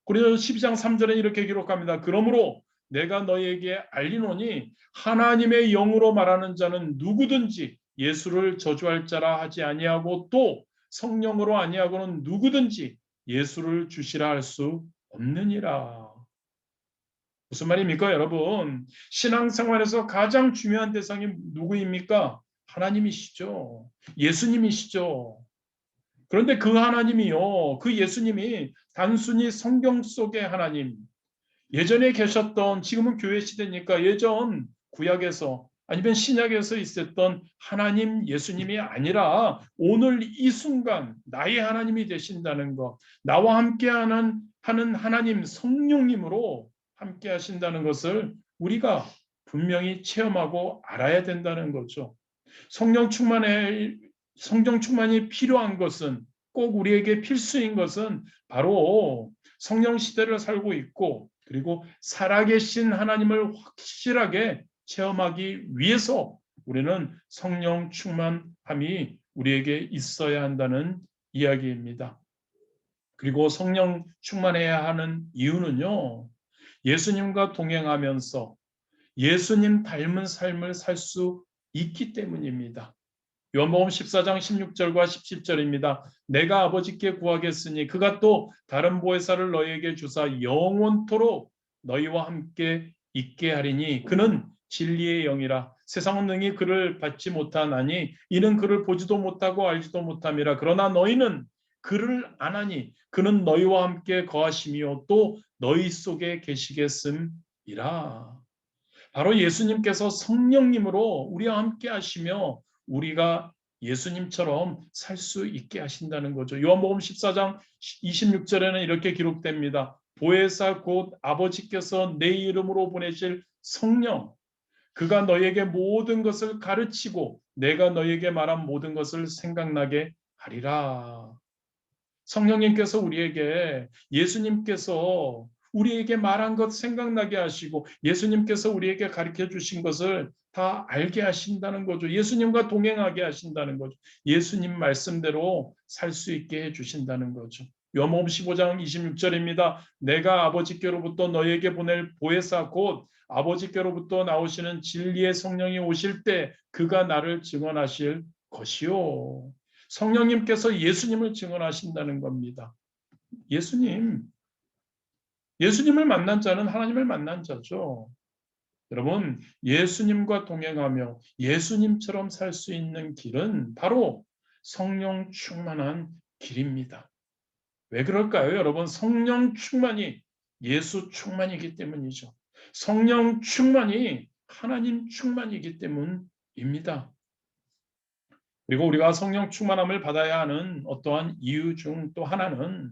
고린도서 12장 3절에 이렇게 기록합니다. 그러므로 내가 너희에게 알리노니 하나님의 영으로 말하는 자는 누구든지 예수를 저주할 자라 하지 아니하고 또 성령으로 아니하고는 누구든지 예수를 주시라 할 수 없느니라. 무슨 말입니까, 여러분? 신앙생활에서 가장 중요한 대상이 누구입니까? 하나님이시죠. 예수님이시죠. 그런데 그 하나님이요, 그 예수님이 단순히 성경 속의 하나님, 예전에 계셨던, 지금은 교회 시대니까 예전 구약에서 아니면 신약에서 있었던 하나님 예수님이 아니라 오늘 이 순간 나의 하나님이 되신다는 것, 나와 함께하는 하나님 성령님으로 함께 하신다는 것을 우리가 분명히 체험하고 알아야 된다는 거죠. 성령 충만이 필요한 것은, 꼭 우리에게 필수인 것은 바로 성령 시대를 살고 있고, 그리고 살아계신 하나님을 확실하게 체험하기 위해서 우리는 성령 충만함이 우리에게 있어야 한다는 이야기입니다. 그리고 성령 충만해야 하는 이유는요, 예수님과 동행하면서 예수님 닮은 삶을 살 수 있기 때문입니다. 요한복음 14장 16절과 17절입니다. 내가 아버지께 구하겠으니 그가 또 다른 보혜사를 너희에게 주사 영원토록 너희와 함께 있게 하리니 그는 진리의 영이라. 세상은 능히 그를 받지 못하나니 이는 그를 보지도 못하고 알지도 못함이라. 그러나 너희는 그를 아나니 그는 너희와 함께 거하시며 또 너희 속에 계시겠음이라. 바로 예수님께서 성령님으로 우리와 함께 하시며 우리가 예수님처럼 살 수 있게 하신다는 거죠. 요한복음 14장 26절에는 이렇게 기록됩니다. 보혜사 곧 아버지께서 내 이름으로 보내실 성령, 그가 너희에게 모든 것을 가르치고 내가 너희에게 말한 모든 것을 생각나게 하리라. 성령님께서 예수님께서 우리에게 말한 것 생각나게 하시고 예수님께서 우리에게 가르쳐 주신 것을 다 알게 하신다는 거죠. 예수님과 동행하게 하신다는 거죠. 예수님 말씀대로 살 수 있게 해주신다는 거죠. 요한복음 15장 26절입니다. 내가 아버지께로부터 너희에게 보낼 보혜사 곧 아버지께로부터 나오시는 진리의 성령이 오실 때 그가 나를 증언하실 것이요. 성령님께서 예수님을 증언하신다는 겁니다. 예수님을 만난 자는 하나님을 만난 자죠. 여러분, 예수님과 동행하며 예수님처럼 살 수 있는 길은 바로 성령 충만한 길입니다. 왜 그럴까요? 여러분, 성령 충만이 예수 충만이기 때문이죠. 성령 충만이 하나님 충만이기 때문입니다. 그리고 우리가 성령 충만함을 받아야 하는 어떠한 이유 중 또 하나는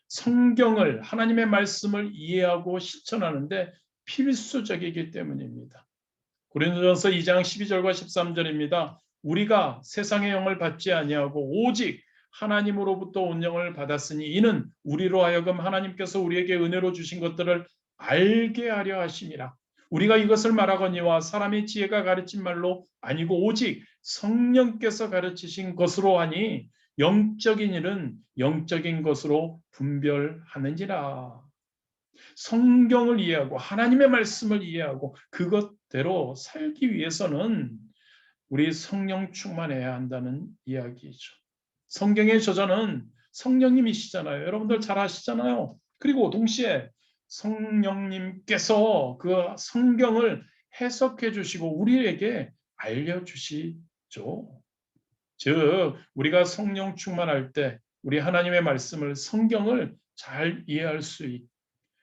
성경을, 하나님의 말씀을 이해하고 실천하는데 필수적이기 때문입니다. 고린도전서 2장 12절과 13절입니다. 우리가 세상의 영을 받지 아니하고 오직 하나님으로부터 온 영을 받았으니 이는 우리로 하여금 하나님께서 우리에게 은혜로 주신 것들을 알게 하려 하심이라. 우리가 이것을 말하거니와 사람의 지혜가 가르친 말로 아니고 오직 성령께서 가르치신 것으로 하니 영적인 일은 영적인 것으로 분별하는지라. 성경을 이해하고 하나님의 말씀을 이해하고 그것대로 살기 위해서는 우리 성령 충만해야 한다는 이야기죠. 성경의 저자는 성령님이시잖아요. 여러분들 잘 아시잖아요. 그리고 동시에 성령님께서 그 성경을 해석해 주시고 우리에게 알려주시죠. 즉 우리가 성령 충만할 때 우리 하나님의 말씀을 성경을 잘 이해할 수 있고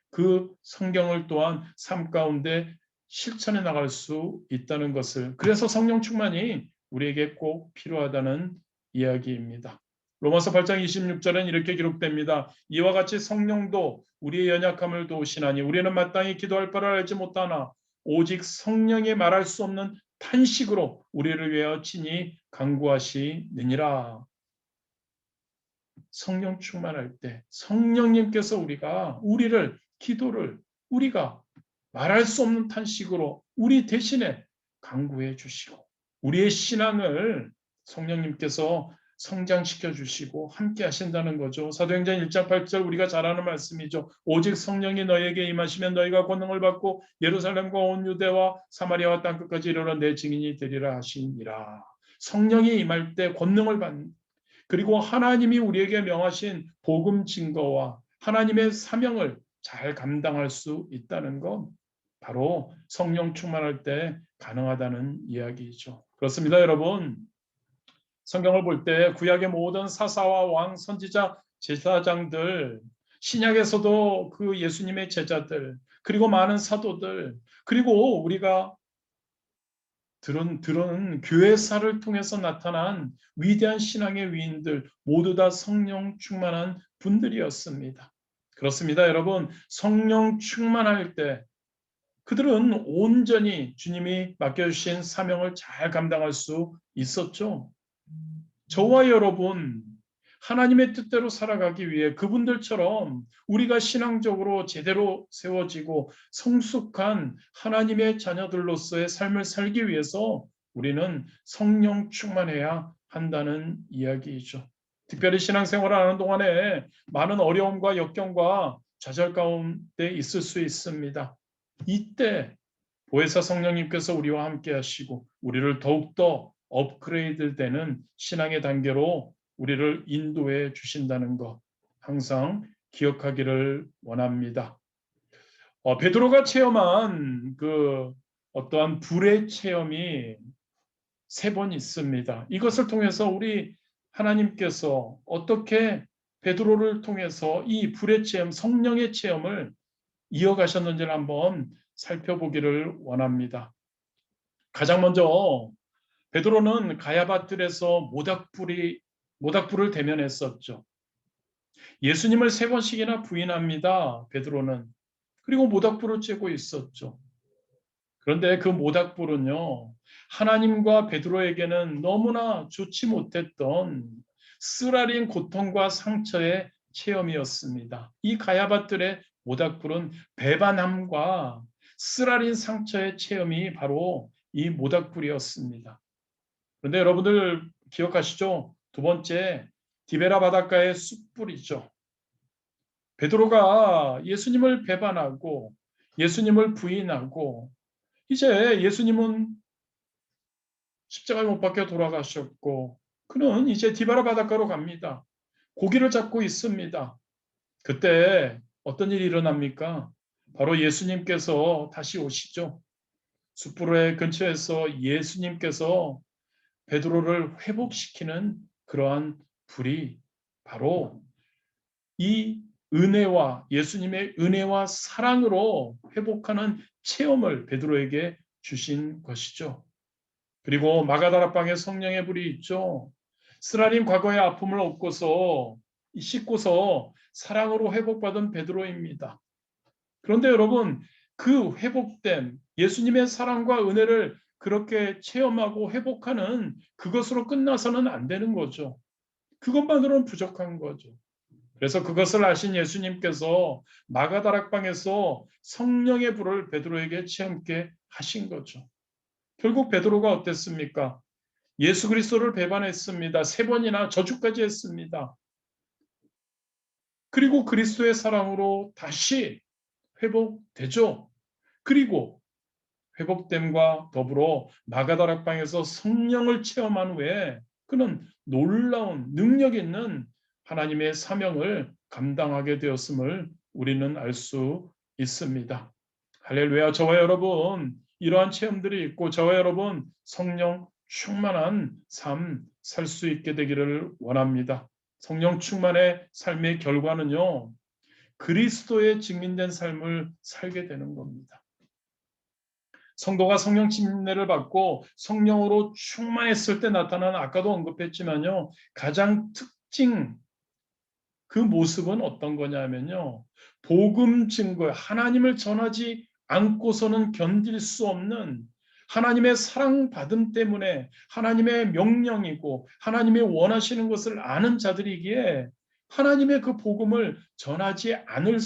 그 성경을 또한 삶 가운데 실천해 나갈 수 있다는 것을 그래서 성령 충만이 우리에게 꼭 필요하다는 이야기입니다. 로마서 8장 26절엔 이렇게 기록됩니다. 이와 같이 성령도 우리의 연약함을 도우시나니 우리는 마땅히 기도할 바를 알지 못하나 오직 성령이 말할 수 없는 탄식으로 우리를 위하여 친히 간구하시느니라. 성령 충만할 때 성령님께서 우리를 기도를 우리가 말할 수 없는 탄식으로 우리 대신에 간구해 주시고 우리의 신앙을 성령님께서 성장시켜 주시고 함께 하신다는 거죠. 사도행전 1장 8절 우리가 잘 아는 말씀이죠. 오직 성령이 너희에게 임하시면 너희가 권능을 받고 예루살렘과 온 유대와 사마리아와 땅끝까지 이르러 내 증인이 되리라 하시니라. 성령이 임할 때 권능을 받는 그리고 하나님이 우리에게 명하신 복음 증거와 하나님의 사명을 잘 감당할 수 있다는 것 바로 성령 충만할 때 가능하다는 이야기이죠. 그렇습니다, 여러분. 성경을 볼 때 구약의 모든 사사와 왕, 선지자, 제사장들, 신약에서도 그 예수님의 제자들, 그리고 많은 사도들, 그리고 우리가 들은 교회사를 통해서 나타난 위대한 신앙의 위인들 모두 다 성령 충만한 분들이었습니다. 그렇습니다, 여러분. 성령 충만할 때 그들은 온전히 주님이 맡겨주신 사명을 잘 감당할 수 있었죠. 저와 여러분, 하나님의 뜻대로 살아가기 위해 그분들처럼 우리가 신앙적으로 제대로 세워지고 성숙한 하나님의 자녀들로서의 삶을 살기 위해서 우리는 성령 충만해야 한다는 이야기이죠. 특별히 신앙생활을 하는 동안에 많은 어려움과 역경과 좌절 가운데 있을 수 있습니다. 이때 보혜사 성령님께서 우리와 함께 하시고 우리를 더욱더 업그레이드 되는 신앙의 단계로 우리를 인도해 주신다는 것 항상 기억하기를 원합니다. 베드로가 체험한 그 어떠한 불의 체험이 3번 있습니다. 이것을 통해서 우리 하나님께서 어떻게 베드로를 통해서 이 불의 체험, 성령의 체험을 이어가셨는지를 한번 살펴보기를 원합니다. 가장 먼저 베드로는 가야바뜰에서 모닥불을 대면했었죠. 예수님을 3번씩이나 부인합니다. 베드로는. 그리고 모닥불을 쬐고 있었죠. 그런데 그 모닥불은요. 하나님과 베드로에게는 너무나 좋지 못했던 쓰라린 고통과 상처의 체험이었습니다. 이 가야바뜰의 모닥불은 배반함과 쓰라린 상처의 체험이 바로 이 모닥불이었습니다. 그런데 여러분들 기억하시죠? 2번째, 디베라 바닷가의 숯불이죠. 베드로가 예수님을 배반하고 예수님을 부인하고 이제 예수님은 십자가에 못 박혀 돌아가셨고 그는 이제 디베라 바닷가로 갑니다. 고기를 잡고 있습니다. 그때 어떤 일이 일어납니까? 바로 예수님께서 다시 오시죠. 숯불의 근처에서 예수님께서 베드로를 회복시키는 그러한 불이 바로 이 은혜와 예수님의 은혜와 사랑으로 회복하는 체험을 베드로에게 주신 것이죠. 그리고 마가다락방에 성령의 불이 있죠. 스라린 과거의 아픔을 씻고서 사랑으로 회복받은 베드로입니다. 그런데 여러분 그 회복된 예수님의 사랑과 은혜를 그렇게 체험하고 회복하는 그것으로 끝나서는 안 되는 거죠. 그것만으로는 부족한 거죠. 그래서 그것을 아신 예수님께서 마가다락방에서 성령의 불을 베드로에게 체험케 하신 거죠. 결국 베드로가 어땠습니까? 예수 그리스도를 배반했습니다. 3번이나 저주까지 했습니다. 그리고 그리스도의 사랑으로 다시 회복되죠. 그리고 회복됨과 더불어 마가다락방에서 성령을 체험한 후에 그는 놀라운 능력 있는 하나님의 사명을 감당하게 되었음을 우리는 알 수 있습니다. 할렐루야. 저와 여러분 이러한 체험들이 있고 저와 여러분 성령 충만한 삶 살 수 있게 되기를 원합니다. 성령 충만의 삶의 결과는요, 그리스도의 증인된 삶을 살게 되는 겁니다. 성도가 성령 침례를 받고 성령으로 충만했을 때 나타나는, 아까도 언급했지만요, 가장 그 모습은 어떤 거냐면요, 복음 증거, 하나님을 전하지 않고서는 견딜 수 없는 하나님의 사랑받음 때문에 하나님의 명령이고 하나님의 원하시는 것을 아는 자들이기에 하나님의 그 복음을 전하지 않는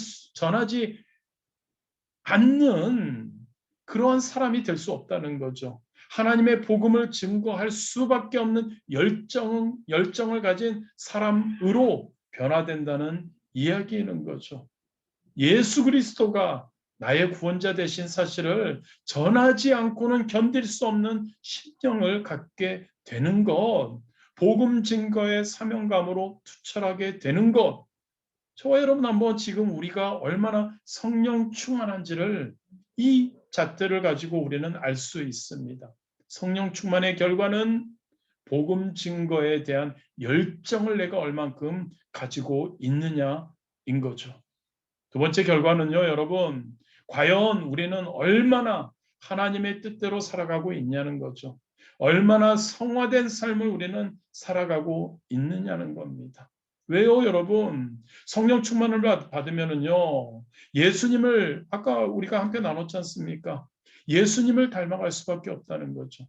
그러한 사람이 될 수 없다는 거죠. 하나님의 복음을 증거할 수밖에 없는 열정을 가진 사람으로 변화된다는 이야기인 거죠. 예수 그리스도가 나의 구원자 되신 사실을 전하지 않고는 견딜 수 없는 심령을 갖게 되는 것, 복음 증거의 사명감으로 투철하게 되는 것, 저와 여러분 한번 지금 우리가 얼마나 성령 충만한지를 이 잣대를 가지고 우리는 알 수 있습니다. 성령 충만의 결과는 복음 증거에 대한 열정을 내가 얼만큼 가지고 있느냐인 거죠. 두 번째 결과는요, 여러분, 과연 우리는 얼마나 하나님의 뜻대로 살아가고 있냐는 거죠. 얼마나 성화된 삶을 우리는 살아가고 있느냐는 겁니다. 왜요, 여러분? 성령 충만을 받으면은요, 예수님을, 아까 우리가 함께 나눴지 않습니까? 예수님을 닮아갈 수밖에 없다는 거죠.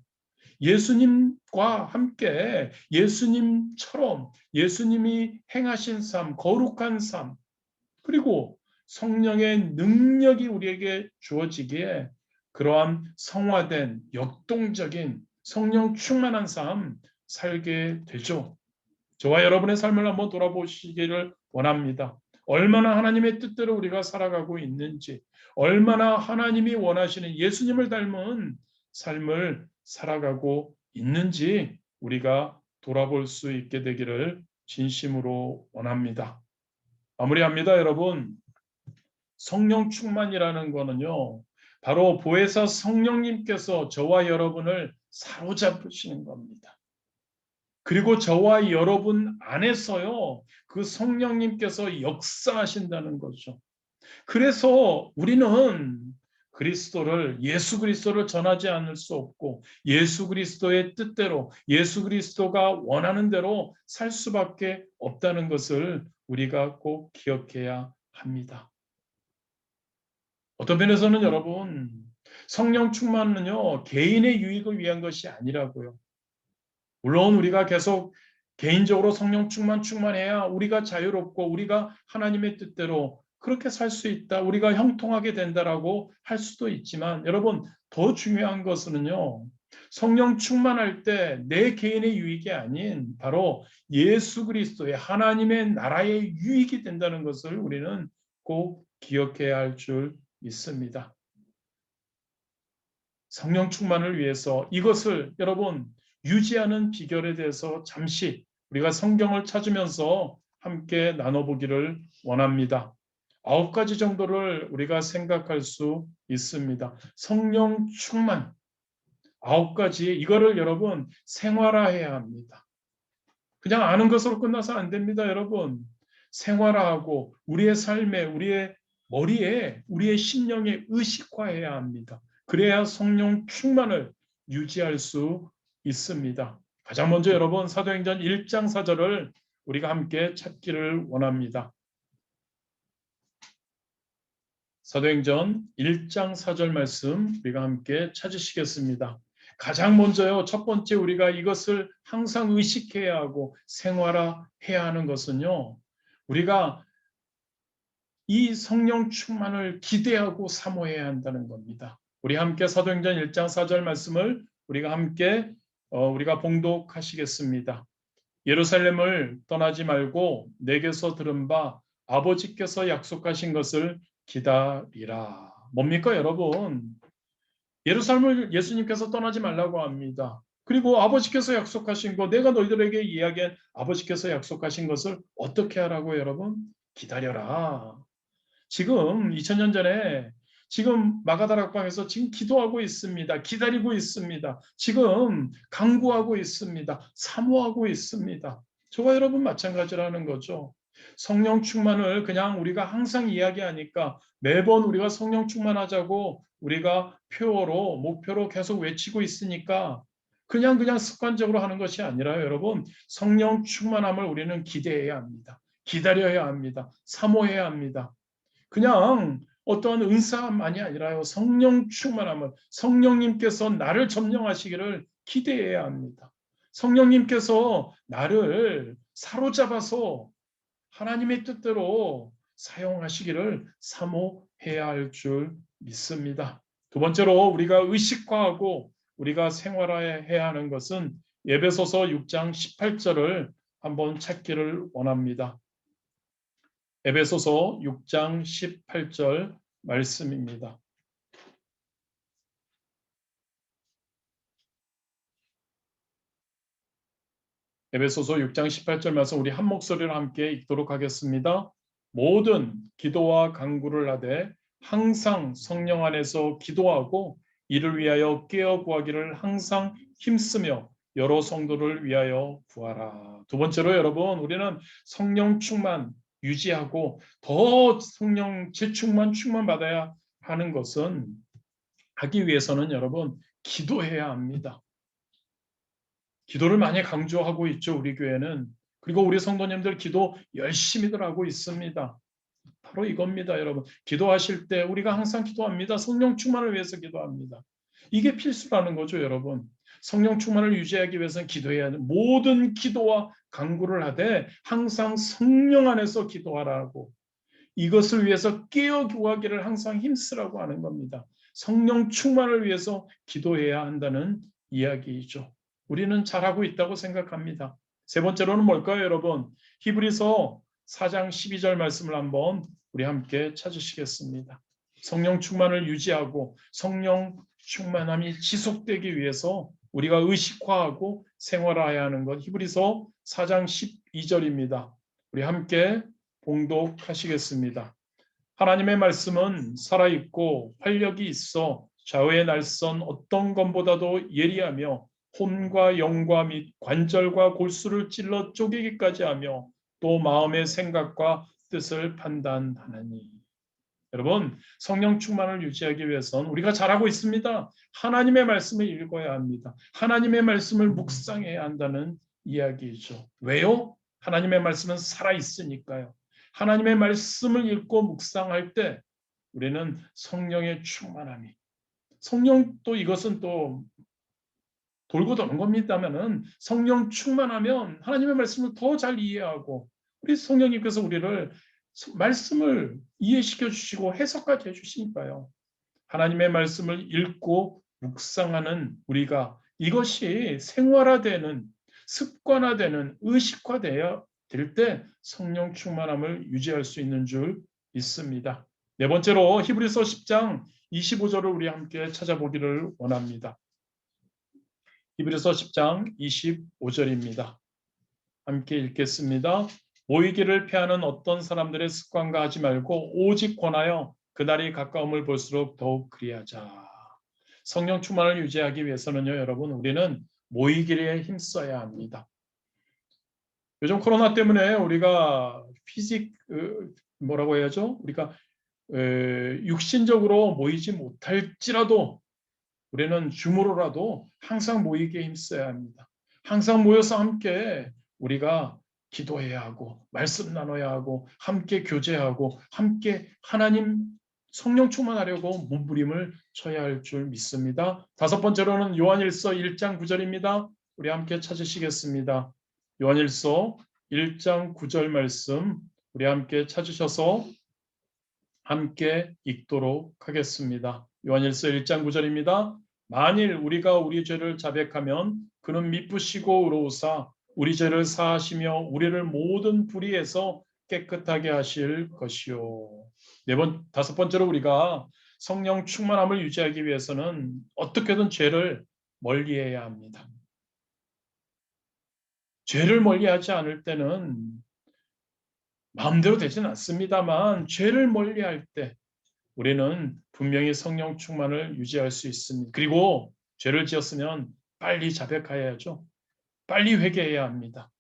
예수님과 함께 예수님처럼 예수님이 행하신 삶, 거룩한 삶, 그리고 성령의 능력이 우리에게 주어지기에 그러한 성화된 역동적인 성령 충만한 삶 살게 되죠. 저와 여러분의 삶을 한번 돌아보시기를 원합니다. 얼마나 하나님의 뜻대로 우리가 살아가고 있는지, 얼마나 하나님이 원하시는 예수님을 닮은 삶을 살아가고 있는지 우리가 돌아볼 수 있게 되기를 진심으로 원합니다. 마무리합니다, 여러분. 성령 충만이라는 거는요, 바로 보혜사 성령님께서 저와 여러분을 사로잡으시는 겁니다. 그리고 저와 여러분 안에서요, 그 성령님께서 역사하신다는 거죠. 그래서 우리는 예수 그리스도를 전하지 않을 수 없고, 예수 그리스도의 뜻대로, 예수 그리스도가 원하는 대로 살 수밖에 없다는 것을 우리가 꼭 기억해야 합니다. 어떤 면에서는 여러분, 성령 충만은요, 개인의 유익을 위한 것이 아니라고요. 물론 우리가 계속 개인적으로 성령 충만해야 우리가 자유롭고 우리가 하나님의 뜻대로 그렇게 살 수 있다, 우리가 형통하게 된다라고 할 수도 있지만, 여러분, 더 중요한 것은요, 성령 충만할 때 내 개인의 유익이 아닌 바로 예수 그리스도의 하나님의 나라의 유익이 된다는 것을 우리는 꼭 기억해야 할 줄 믿습니다. 성령 충만을 위해서 이것을 여러분 유지하는 비결에 대해서 잠시 우리가 성경을 찾으면서 함께 나눠보기를 원합니다. 9가지 정도를 우리가 생각할 수 있습니다. 성령 충만 9가지, 이거를 여러분 생활화해야 합니다. 그냥 아는 것으로 끝나서 안 됩니다, 여러분. 생활화하고 우리의 삶에, 우리의 머리에, 우리의 심령에 의식화해야 합니다. 그래야 성령 충만을 유지할 수 있습니다. 가장 먼저 여러분 사도행전 1장 4절을 우리가 함께 찾기를 원합니다. 사도행전 1장 4절 말씀 우리가 함께 찾으시겠습니다. 가장 먼저요, 첫 번째 우리가 이것을 항상 의식해야 하고 생활화해야 하는 것은요, 우리가 이 성령 충만을 기대하고 사모해야 한다는 겁니다. 우리 함께 사도행전 1장 4절 말씀을 우리가 함께 우리가 봉독하시겠습니다. 예루살렘을 떠나지 말고 내게서 들은 바 아버지께서 약속하신 것을 기다리라. 뭡니까, 여러분? 예루살렘을 예수님께서 떠나지 말라고 합니다. 그리고 아버지께서 약속하신 것, 내가 너희들에게 이야기한 아버지께서 약속하신 것을 어떻게 하라고, 여러분? 기다려라. 지금 2000년 전에 지금 마가다락방에서 지금 기도하고 있습니다. 기다리고 있습니다. 지금 간구하고 있습니다. 사모하고 있습니다. 저와 여러분 마찬가지라는 거죠. 성령 충만을 그냥 우리가 항상 이야기하니까 매번 우리가 성령 충만하자고 우리가 표어로 목표로 계속 외치고 있으니까 그냥 습관적으로 하는 것이 아니라요, 여러분. 성령 충만함을 우리는 기대해야 합니다. 기다려야 합니다. 사모해야 합니다. 그냥 어떠한 은사만이 아니라요. 성령 충만함을 성령님께서 나를 점령하시기를 기대해야 합니다. 성령님께서 나를 사로잡아서 하나님의 뜻대로 사용하시기를 사모해야 할 줄 믿습니다. 두 번째로 우리가 의식화하고 우리가 생활해야 하는 것은 에베소서 6장 18절을 한번 찾기를 원합니다. 에베소서 6장 18절 말씀입니다. 에베소서 6장 18절 말씀 우리 한 목소리로 함께 읽도록 하겠습니다. 모든 기도와 간구를 하되 항상 성령 안에서 기도하고 이를 위하여 깨어 구하기를 항상 힘쓰며 여러 성도를 위하여 구하라. 두 번째로 여러분 우리는 성령 충만 유지하고 더 성령 재충만 받아야 하는 것은 하기 위해서는 여러분 기도해야 합니다. 기도를 많이 강조하고 있죠, 우리 교회는. 그리고 우리 성도님들 기도 열심히들 하고 있습니다. 바로 이겁니다, 여러분. 기도하실 때 우리가 항상 기도합니다. 성령 충만을 위해서 기도합니다. 이게 필수라는 거죠, 여러분. 성령 충만을 유지하기 위해서는 기도해야 하는 모든 기도와 간구를 하되 항상 성령 안에서 기도하라고. 이것을 위해서 깨어 구하기를 항상 힘쓰라고 하는 겁니다. 성령 충만을 위해서 기도해야 한다는 이야기이죠. 우리는 잘하고 있다고 생각합니다. 세 번째로는 뭘까요, 여러분? 히브리서 4장 12절 말씀을 한번 우리 함께 찾으시겠습니다. 성령 충만을 유지하고 성령 충만함이 지속되기 위해서 우리가 의식화하고 생활해야 하는 것. 히브리서 4장 12절입니다. 우리 함께 봉독하시겠습니다. 하나님의 말씀은 살아있고 활력이 있어 좌우의 날선 어떤 검보다도 예리하며 혼과 영과 및 관절과 골수를 찔러 쪼개기까지 하며 또 마음의 생각과 뜻을 판단하나니. 여러분, 성령 충만을 유지하기 위해서는 우리가 잘하고 있습니다. 하나님의 말씀을 읽어야 합니다. 하나님의 말씀을 묵상해야 한다는 이야기죠. 왜요? 하나님의 말씀은 살아있으니까요. 하나님의 말씀을 읽고 묵상할 때 우리는 성령의 충만함이 성령 또 이것은 또 돌고 도는 겁니다만은 성령 충만하면 하나님의 말씀을 더 잘 이해하고 우리 성령님께서 우리를 말씀을 이해시켜 주시고 해석까지 해주시니까요. 하나님의 말씀을 읽고 묵상하는 우리가 이것이 생활화되는 습관화되는 의식화되어 될 때 성령 충만함을 유지할 수 있는 줄 믿습니다. 네 번째로 히브리서 10장 25절을 우리 함께 찾아보기를 원합니다. 히브리서 10장 25절입니다. 함께 읽겠습니다. 모이기를 피하는 어떤 사람들의 습관과 하지 말고 오직 권하여 그날이 가까움을 볼수록 더욱 그리하자. 성령 충만을 유지하기 위해서는요, 여러분, 우리는 모이기에 힘써야 합니다. 요즘 코로나 때문에 우리가 뭐라고 해야죠? 우리가 육신적으로 모이지 못할지라도 우리는 줌으로라도 항상 모이기에 힘써야 합니다. 항상 모여서 함께 우리가 기도해야 하고 말씀 나눠야 하고 함께 교제하고 함께 하나님 성령 충만하려고 몸부림을 쳐야 할 줄 믿습니다. 다섯 번째로는 요한일서 1장 9절입니다. 우리 함께 찾으시겠습니다. 요한일서 1장 9절 말씀 우리 함께 찾으셔서 함께 읽도록 하겠습니다. 요한일서 1장 9절입니다. 만일 우리가 우리 죄를 자백하면 그는 미쁘시고 의로우사 우리 죄를 사하시며 우리를 모든 불의에서 깨끗하게 하실 것이요. 다섯 번째로 우리가 성령 충만함을 유지하기 위해서는 어떻게든 죄를 멀리해야 합니다. 죄를 멀리하지 않을 때는 마음대로 되지는 않습니다만 죄를 멀리할 때 우리는 분명히 성령 충만을 유지할 수 있습니다. 그리고 죄를 지었으면 빨리 자백해야죠. 빨리 회개해야 합니다.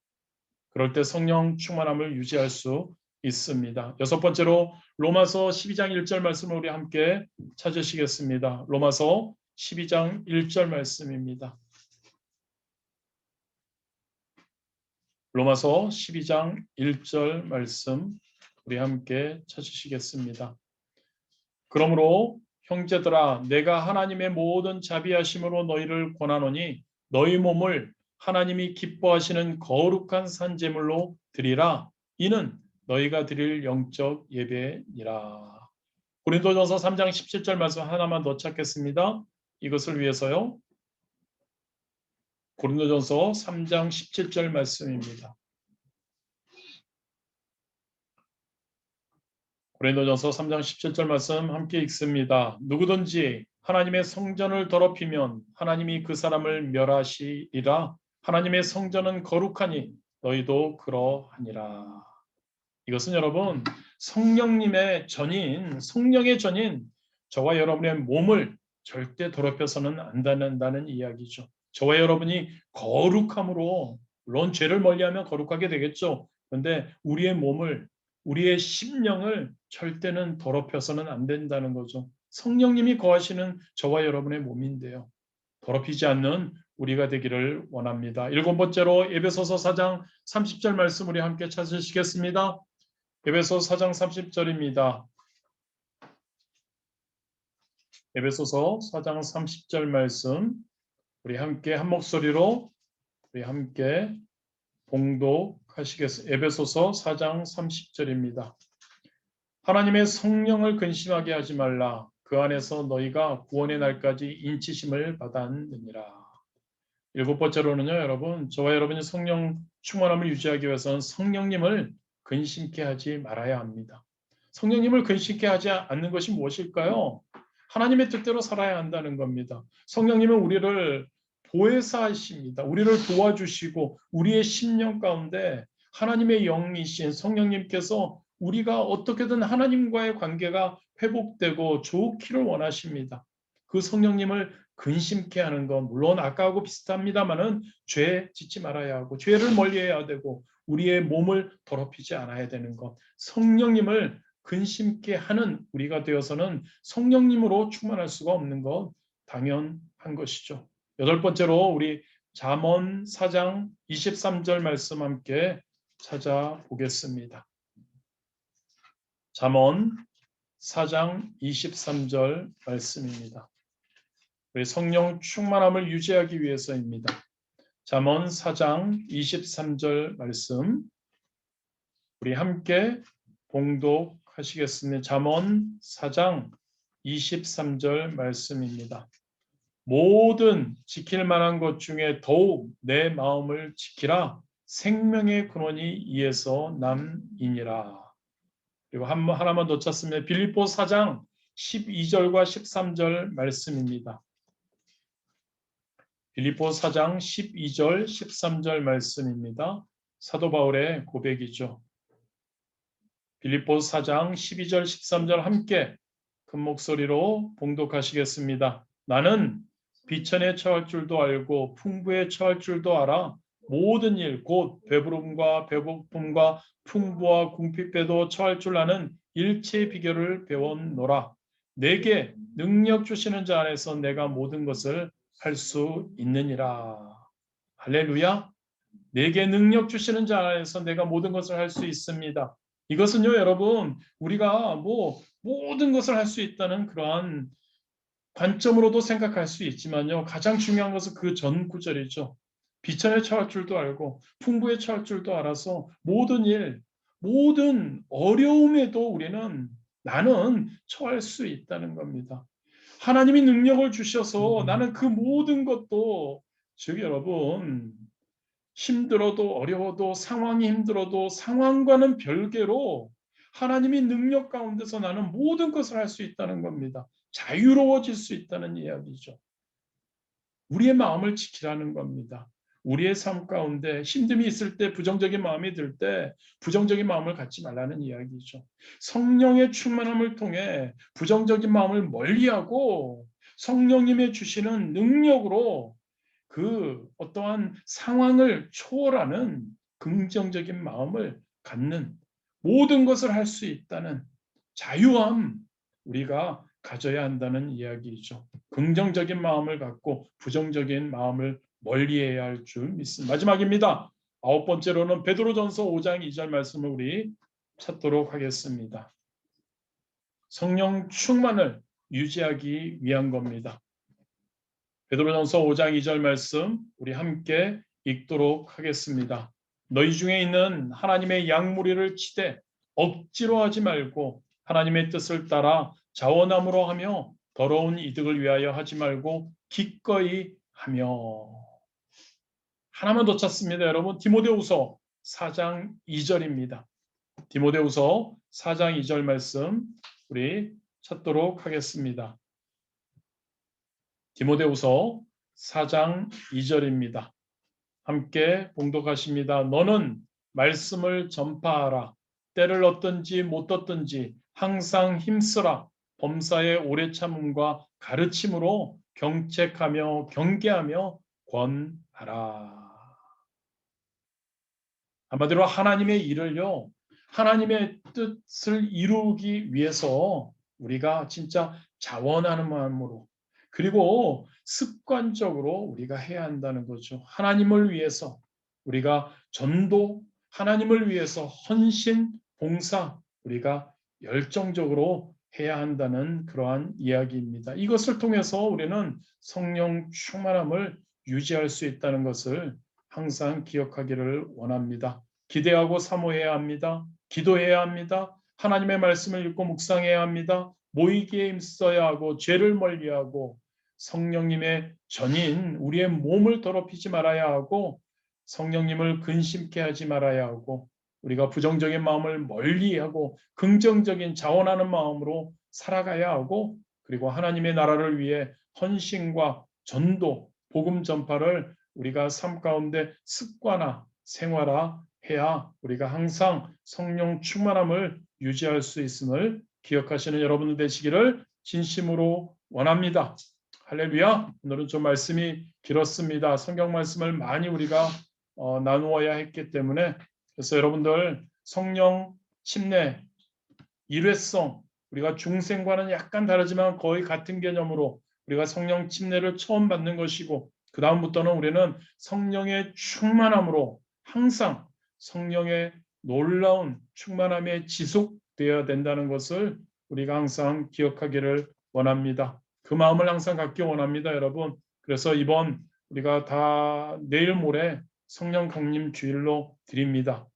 그럴 때 성령 충만함을 유지할 수 있습니다. 여섯 번째로 로마서 12장 1절 말씀을 우리 함께 찾으시겠습니다. 로마서 12장 1절 말씀입니다. 로마서 12장 1절 말씀 우리 함께 찾으시겠습니다. 그러므로 형제들아 내가 하나님의 모든 자비하심으로 너희를 권하노니 너희 몸을 하나님이 기뻐하시는 거룩한 산 제물로 드리라. 이는 너희가 드릴 영적 예배니라. 고린도전서 3장 17절 말씀 하나만 더 찾겠습니다. 이것을 위해서요. 고린도전서 3장 17절 말씀입니다. 고린도전서 3장 17절 말씀 함께 읽습니다. 누구든지 하나님의 성전을 더럽히면 하나님이 그 사람을 멸하시리라. 하나님의 성전은 거룩하니 너희도 그러하니라. 이것은 여러분 성령님의 전인, 성령의 전인 저와 여러분의 몸을 절대 더럽혀서는 안 된다는 이야기죠. 저와 여러분이 거룩함으로, 물론 죄를 멀리하면 거룩하게 되겠죠. 그런데 우리의 몸을, 우리의 심령을 절대는 더럽혀서는 안 된다는 거죠. 성령님이 거하시는 저와 여러분의 몸인데요. 더럽히지 않는 우리가 되기를 원합니다. 일곱 번째로 에베소서 4장 30절 말씀 우리 함께 찾으시겠습니다. 에베소서 4장 30절입니다. 에베소서 4장 30절 말씀 우리 함께 한 목소리로 우리 함께 봉독하시겠습니다. 에베소서 4장 30절입니다. 하나님의 성령을 근심하게 하지 말라. 그 안에서 너희가 구원의 날까지 인치심을 받았느니라. 일곱 번째로는요, 여러분, 저와 여러분이 성령 충만함을 유지하기 위해서는 성령님을 근심케 하지 말아야 합니다. 성령님을 근심케 하지 않는 것이 무엇일까요? 하나님의 뜻대로 살아야 한다는 겁니다. 성령님은 우리를 보혜사하십니다. 우리를 도와주시고 우리의 심령 가운데 하나님의 영이신 성령님께서 우리가 어떻게든 하나님과의 관계가 회복되고 좋기를 원하십니다. 그 성령님을 근심케 하는 건 물론 아까하고 비슷합니다만은 죄 짓지 말아야 하고 죄를 멀리해야 되고 우리의 몸을 더럽히지 않아야 되는 것, 성령님을 근심케 하는 우리가 되어서는 성령님으로 충만할 수가 없는 것 당연한 것이죠. 여덟 번째로 우리 잠언 4장 23절 말씀 함께 찾아보겠습니다. 잠언 4장 23절 말씀입니다. 우리 성령 충만함을 유지하기 위해서입니다. 잠언 4장 23절 말씀 우리 함께 봉독하시겠습니다. 잠언 4장 23절 말씀입니다. 모든 지킬 만한 것 중에 더욱 내 마음을 지키라. 생명의 근원이 이에서 남이니라. 그리고 하나만 더 찾습니다. 빌립보 4장 12절과 13절 말씀입니다. 빌립보 4장 12절 13절 말씀입니다. 사도 바울의 고백이죠. 빌립보 4장 12절 13절 함께 큰 목소리로 봉독하시겠습니다. 나는 비천에 처할 줄도 알고 풍부에 처할 줄도 알아. 모든 일 곧 배부름과 배고픔과 풍부와 궁핍에도 처할 줄 아는 일체의 비결을 배웠노라. 내게 능력 주시는 자 안에서 내가 모든 것을 할 수 있느니라. 할렐루야. 내게 능력 주시는 자 안에서 내가 모든 것을 할 수 있습니다. 이것은요, 여러분, 우리가 모든 것을 할 수 있다는 그러한 관점으로도 생각할 수 있지만요, 가장 중요한 것은 그 전 구절이죠. 비천에 처할 줄도 알고 풍부에 처할 줄도 알아서 모든 일, 모든 어려움에도 우리는 나는 처할 수 있다는 겁니다. 하나님이 능력을 주셔서 나는 그 모든 것도, 즉 여러분, 힘들어도 어려워도 상황이 힘들어도 상황과는 별개로 하나님이 능력 가운데서 나는 모든 것을 할 수 있다는 겁니다. 자유로워질 수 있다는 이야기죠. 우리의 마음을 지키라는 겁니다. 우리의 삶 가운데 힘듦이 있을 때, 부정적인 마음이 들 때 부정적인 마음을 갖지 말라는 이야기죠. 성령의 충만함을 통해 부정적인 마음을 멀리하고 성령님의 주시는 능력으로 그 어떠한 상황을 초월하는 긍정적인 마음을 갖는, 모든 것을 할 수 있다는 자유함, 우리가 가져야 한다는 이야기죠. 긍정적인 마음을 갖고 부정적인 마음을 멀리해야 할 줄 믿습니다. 마지막입니다. 아홉 번째로는 베드로전서 5장 2절 말씀을 우리 찾도록 하겠습니다. 성령 충만을 유지하기 위한 겁니다. 베드로전서 5장 2절 말씀 우리 함께 읽도록 하겠습니다. 너희 중에 있는 하나님의 양무리를 치되 억지로 하지 말고 하나님의 뜻을 따라 자원함으로 하며 더러운 이득을 위하여 하지 말고 기꺼이 하며. 하나만 더 찾습니다. 여러분, 디모데후서 4장 2절입니다. 디모데후서 4장 2절 말씀 우리 찾도록 하겠습니다. 디모데후서 4장 2절입니다. 함께 봉독하십니다. 너는 말씀을 전파하라. 때를 얻든지 못 얻든지 항상 힘쓰라. 범사의 오래 참음과 가르침으로 경책하며 경계하며 권하라. 한마디로 하나님의 일을요, 하나님의 뜻을 이루기 위해서 우리가 진짜 자원하는 마음으로, 그리고 습관적으로 우리가 해야 한다는 거죠. 하나님을 위해서 우리가 전도, 하나님을 위해서 헌신, 봉사, 우리가 열정적으로 해야 한다는 그러한 이야기입니다. 이것을 통해서 우리는 성령 충만함을 유지할 수 있다는 것을 항상 기억하기를 원합니다. 기대하고 사모해야 합니다. 기도해야 합니다. 하나님의 말씀을 읽고 묵상해야 합니다. 모이기에 힘써야 하고 죄를 멀리하고 성령님의 전인 우리의 몸을 더럽히지 말아야 하고 성령님을 근심케 하지 말아야 하고 우리가 부정적인 마음을 멀리하고 긍정적인 자원하는 마음으로 살아가야 하고, 그리고 하나님의 나라를 위해 헌신과 전도, 복음 전파를 우리가 삶 가운데 습관화, 생활화해야 우리가 항상 성령 충만함을 유지할 수 있음을 기억하시는 여러분들 되시기를 진심으로 원합니다. 할렐루야. 오늘은 좀 말씀이 길었습니다. 성경 말씀을 많이 우리가 나누어야 했기 때문에, 그래서 여러분들 성령 침례 일회성, 우리가 중생과는 약간 다르지만 거의 같은 개념으로 우리가 성령 침례를 처음 받는 것이고, 그 다음부터는 우리는 성령의 충만함으로 항상 성령의 놀라운 충만함에 지속되어야 된다는 것을 우리가 항상 기억하기를 원합니다. 그 마음을 항상 갖기 원합니다, 여러분. 그래서 이번 우리가 다 내일 모레 성령 강림 주일로 드립니다.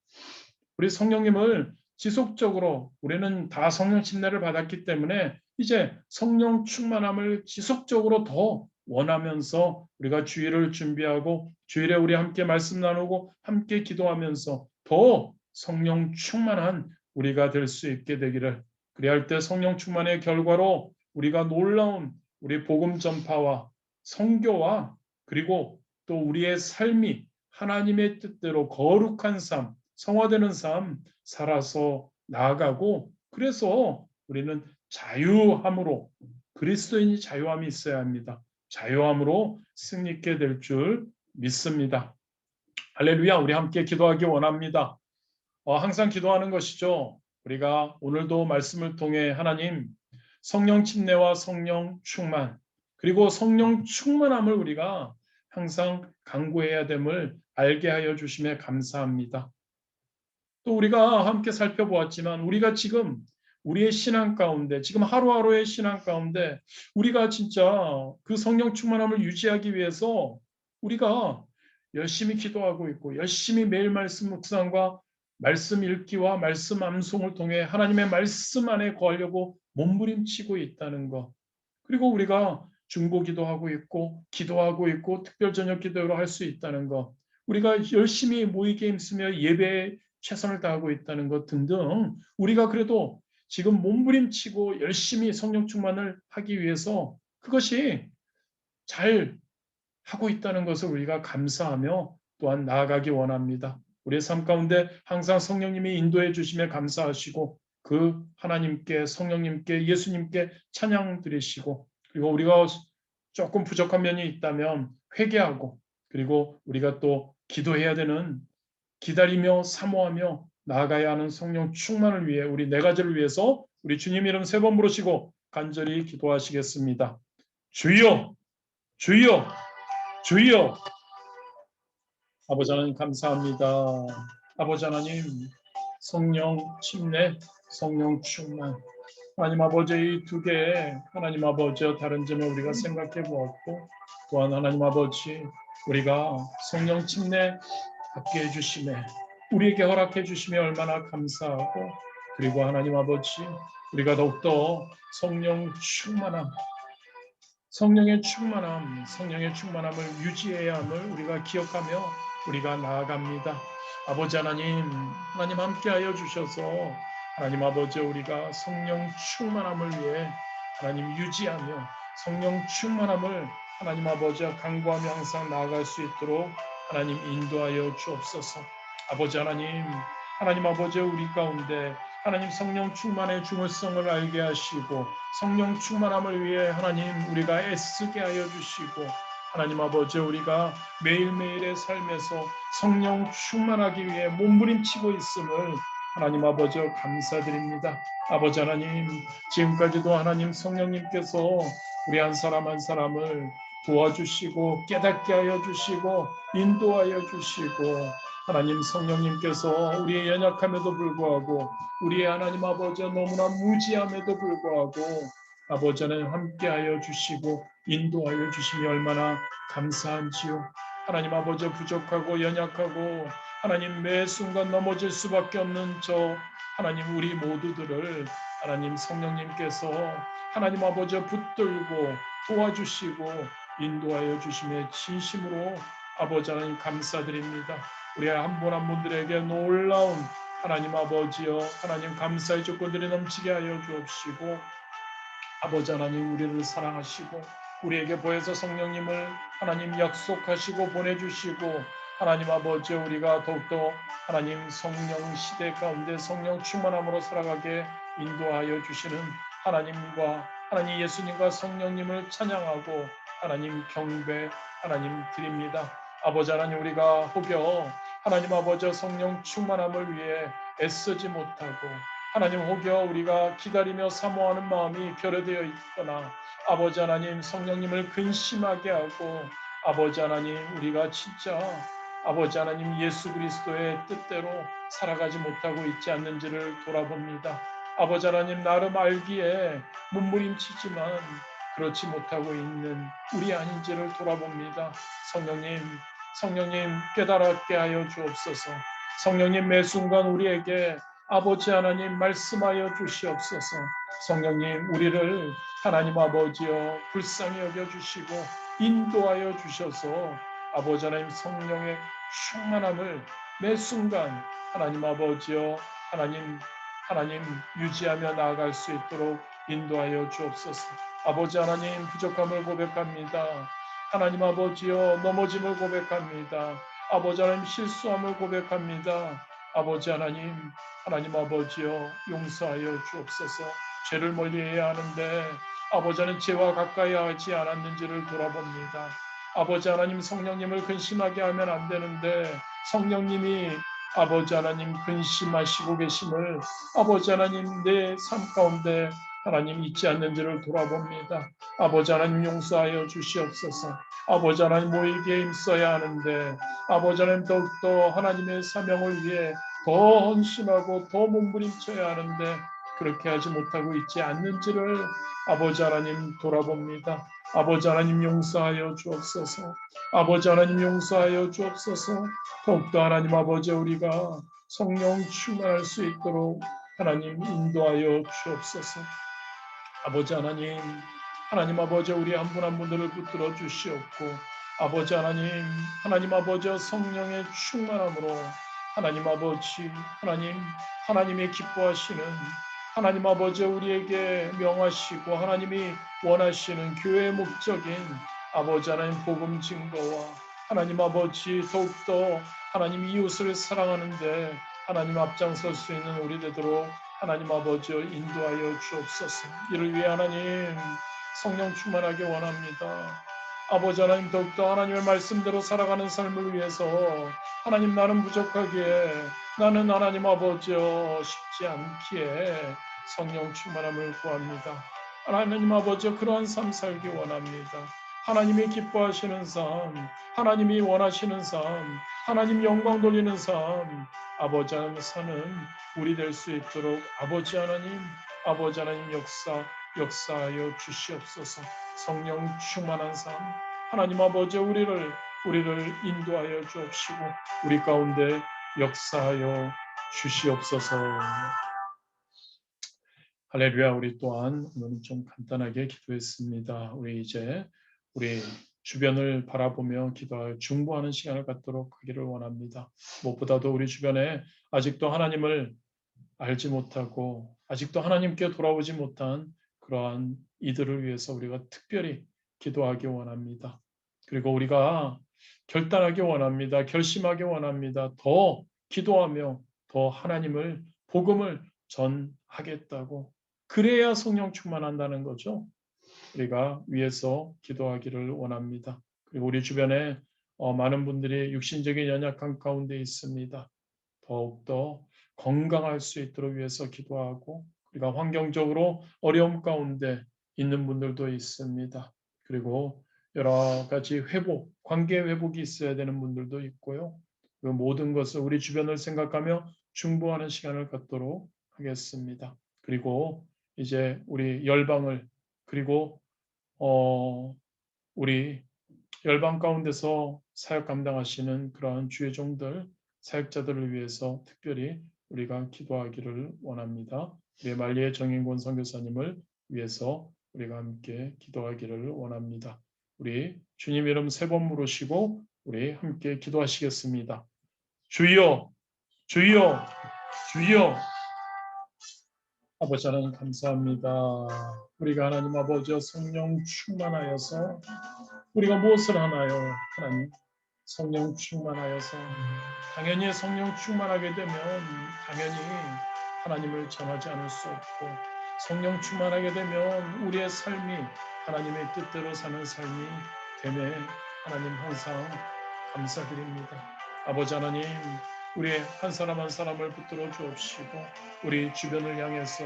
우리 성령님을 지속적으로, 우리는 다 성령 침례를 받았기 때문에 이제 성령 충만함을 지속적으로 더 원하면서 우리가 주일을 준비하고 주일에 우리 함께 말씀 나누고 함께 기도하면서 더 성령 충만한 우리가 될 수 있게 되기를, 그리할 때 성령 충만의 결과로 우리가 놀라운 우리 복음 전파와 선교와 그리고 또 우리의 삶이 하나님의 뜻대로 거룩한 삶, 성화되는 삶 살아서 나아가고, 그래서 우리는 자유함으로, 그리스도인이 자유함이 있어야 합니다. 자유함으로 승리케 될 줄 믿습니다. 할렐루야. 우리 함께 기도하기 원합니다. 항상 기도하는 것이죠. 우리가 오늘도 말씀을 통해 하나님 성령 침례와 성령 충만, 그리고 성령 충만함을 우리가 항상 강구해야 됨을 알게 하여 주심에 감사합니다. 또 우리가 함께 살펴보았지만 우리가 지금 우리의 신앙 가운데, 지금 하루하루의 신앙 가운데 우리가 진짜 그 성령 충만함을 유지하기 위해서 우리가 열심히 기도하고 있고 열심히 매일 말씀 묵상과 말씀 읽기와 말씀 암송을 통해 하나님의 말씀 안에 거하려고 몸부림치고 있다는 것, 그리고 우리가 중보기도 하고 있고 기도하고 있고 특별 저녁 기도로 할 수 있다는 것, 우리가 열심히 모이게 힘쓰며 예배에 최선을 다하고 있다는 것 등등, 우리가 그래도 지금 몸부림치고 열심히 성령 충만을 하기 위해서 그것이 잘 하고 있다는 것을 우리가 감사하며 또한 나아가기 원합니다. 우리의 삶 가운데 항상 성령님이 인도해 주심에 감사하시고 그 하나님께 성령님께 예수님께 찬양 드리시고 그리고 우리가 조금 부족한 면이 있다면 회개하고 그리고 우리가 또 기도해야 되는 기다리며 사모하며 나아가야 하는 성령 충만을 위해 우리 네 가지를 위해서 우리 주님 이름 세 번 부르시고 간절히 기도하시겠습니다. 주여 주여 주여. 아버지 하나님 감사합니다. 아버지 하나님 성령 침례 성령 충만 하나님 아버지 이 두 개의 하나님 아버지와 다른 점을 우리가 생각해 보았고 또한 하나님 아버지 우리가 성령 침례 받게 해주심에 우리에게 허락해 주심에 얼마나 감사하고 그리고 하나님 아버지 우리가 더욱더 성령 충만함 성령의 충만함을 유지해야 함을 우리가 기억하며 우리가 나아갑니다. 아버지 하나님 함께하여 주셔서 하나님 아버지 우리가 성령 충만함을 위해 하나님 유지하며 성령 충만함을 하나님 아버지와 간구하며 항상 나아갈 수 있도록 하나님 인도하여 주옵소서. 아버지 하나님 아버지 우리 가운데 하나님 성령 충만의 중요성을 알게 하시고 성령 충만함을 위해 하나님 우리가 애쓰게 하여 주시고 하나님 아버지 우리가 매일매일의 삶에서 성령 충만하기 위해 몸부림치고 있음을 하나님 아버지 감사드립니다. 아버지 하나님 지금까지도 하나님 성령님께서 우리 한 사람 한 사람을 도와주시고 깨닫게 하여 주시고 인도하여 주시고 하나님 성령님께서 우리의 연약함에도 불구하고 우리의 하나님 아버지와 너무나 무지함에도 불구하고 아버지 하나님 함께하여 주시고 인도하여 주심이 얼마나 감사한지요. 하나님 아버지 부족하고 연약하고 하나님 매 순간 넘어질 수밖에 없는 저 하나님 우리 모두들을 하나님 성령님께서 하나님 아버지 붙들고 도와주시고 인도하여 주심에 진심으로 아버지 하나님 감사드립니다. 우리 한 분 한 분들에게 놀라운 하나님 아버지여 하나님 감사의 조건들이 넘치게 하여 주옵시고 아버지 하나님 우리를 사랑하시고 우리에게 보혜사 성령님을 하나님 약속하시고 보내주시고 하나님 아버지 우리가 더욱더 하나님 성령 시대 가운데 성령 충만함으로 살아가게 인도하여 주시는 하나님과 하나님 예수님과 성령님을 찬양하고 하나님 경배 하나님 드립니다. 아버지 하나님 우리가 혹여 하나님 아버지 성령 충만함을 위해 애쓰지 못하고 하나님 혹여 우리가 기다리며 사모하는 마음이 결여되어 있거나 아버지 하나님 성령님을 근심하게 하고 아버지 하나님 우리가 진짜 아버지 하나님 예수 그리스도의 뜻대로 살아가지 못하고 있지 않는지를 돌아봅니다. 아버지 하나님 나름 알기에 몸부림치지만 그렇지 못하고 있는 우리 아닌지를 돌아봅니다. 성령님 깨달았게 하여 주옵소서. 성령님 매 순간 우리에게 아버지 하나님 말씀하여 주시옵소서. 성령님 우리를 하나님 아버지여 불쌍히 여겨주시고 인도하여 주셔서 아버지 하나님 성령의 충만함을 매 순간 하나님 아버지여 하나님 유지하며 나아갈 수 있도록 인도하여 주옵소서. 아버지 하나님 부족함을 고백합니다. 하나님 아버지여 넘어짐을 고백합니다. 아버지 하나님 실수함을 고백합니다. 아버지 하나님 아버지여 용서하여 주옵소서. 죄를 멀리해야 하는데 아버지 하나님 죄와 가까이 하지 않았는지를 돌아봅니다. 아버지 하나님 성령님을 근심하게 하면 안 되는데 성령님이 아버지 하나님 근심하시고 계심을 아버지 하나님 내 삶 가운데 하나님 잊지 않는지를 돌아봅니다. 아버지 하나님 용서하여 주시옵소서. 아버지 하나님 모이기에 힘써야 하는데 아버지 하나님 더욱더 하나님의 사명을 위해 더 헌신하고 더 몸부림쳐야 하는데 그렇게 하지 못하고 있지 않는지를 아버지 하나님 돌아봅니다. 아버지 하나님 용서하여 주옵소서. 아버지 하나님 용서하여 주옵소서. 더욱더 하나님 아버지 우리가 성령 충만할 수 있도록 하나님 인도하여 주옵소서. 아버지 하나님 아버지 우리 한 분 한 분들을 붙들어 주시옵고 아버지 하나님 아버지 성령의 충만함으로 하나님 아버지 하나님의 기뻐하시는 하나님 아버지 우리에게 명하시고 하나님이 원하시는 교회의 목적인 아버지 하나님 복음 증거와 하나님 아버지 더욱더 하나님 이웃을 사랑하는데 하나님 앞장설 수 있는 우리 되도록 하나님 아버지 인도하여 주옵소서. 이를 위해 하나님 성령 충만하게 원합니다. 아버지 하나님 더욱더 하나님의 말씀대로 살아가는 삶을 위해서 하나님 나는 부족하기에 나는 하나님 아버지여 쉽지 않기에 성령 충만함을 구합니다. 하나님 아버지 그러한 삶 살기 원합니다. 하나님이 기뻐하시는 삶, 하나님이 원하시는 삶, 하나님 영광 돌리는 삶, 아버지 하나님 사는 우리 될 수 있도록 아버지 하나님 역사하여 주시옵소서. 성령 충만한 삶, 하나님 아버지 우리를 인도하여 주옵시고 우리 가운데 역사하여 주시옵소서. 할렐루야. 우리 또한 오늘 좀 간단하게 기도했습니다. 우리 이제 우리 주변을 바라보며 기도하여 중보하는 시간을 갖도록 하기를 원합니다. 무엇보다도 우리 주변에 아직도 하나님을 알지 못하고 아직도 하나님께 돌아오지 못한 그러한 이들을 위해서 우리가 특별히 기도하기 원합니다. 그리고 우리가 결단하기 원합니다. 결심하기 원합니다. 더 기도하며 더 하나님을 복음을 전하겠다고. 그래야 성령 충만한다는 거죠. 우리가 위에서 기도하기를 원합니다. 그리고 우리 주변에 많은 분들이 육신적인 연약한 가운데 있습니다. 더욱더 건강할 수 있도록 위해서 기도하고 우리가 환경적으로 어려움 가운데 있는 분들도 있습니다. 그리고 여러 가지 회복, 관계 회복이 있어야 되는 분들도 있고요. 그 모든 것을 우리 주변을 생각하며 중보하는 시간을 갖도록 하겠습니다. 그리고 이제 우리 열방을 그리고 우리 열방 가운데서 사역 감당하시는 그러한 주의 종들, 사역자들을 위해서 특별히 우리가 기도하기를 원합니다. 우리 말리의 정인권 선교사님을 위해서 우리가 함께 기도하기를 원합니다. 우리 주님 이름 3번 부르시고 우리 함께 기도하시겠습니다. 주여, 주여, 주여. 아버지 하나님 감사합니다. 우리가 하나님 아버지와 성령 충만하여서 우리가 무엇을 하나요? 하나님 성령 충만하여서 당연히 성령 충만하게 되면 당연히 하나님을 전하지 않을 수 없고 성령 충만하게 되면 우리의 삶이 하나님의 뜻대로 사는 삶이 되네. 하나님 항상 감사드립니다. 아버지 하나님 우리 한 사람 한 사람을 붙들어 주옵시고 우리 주변을 향해서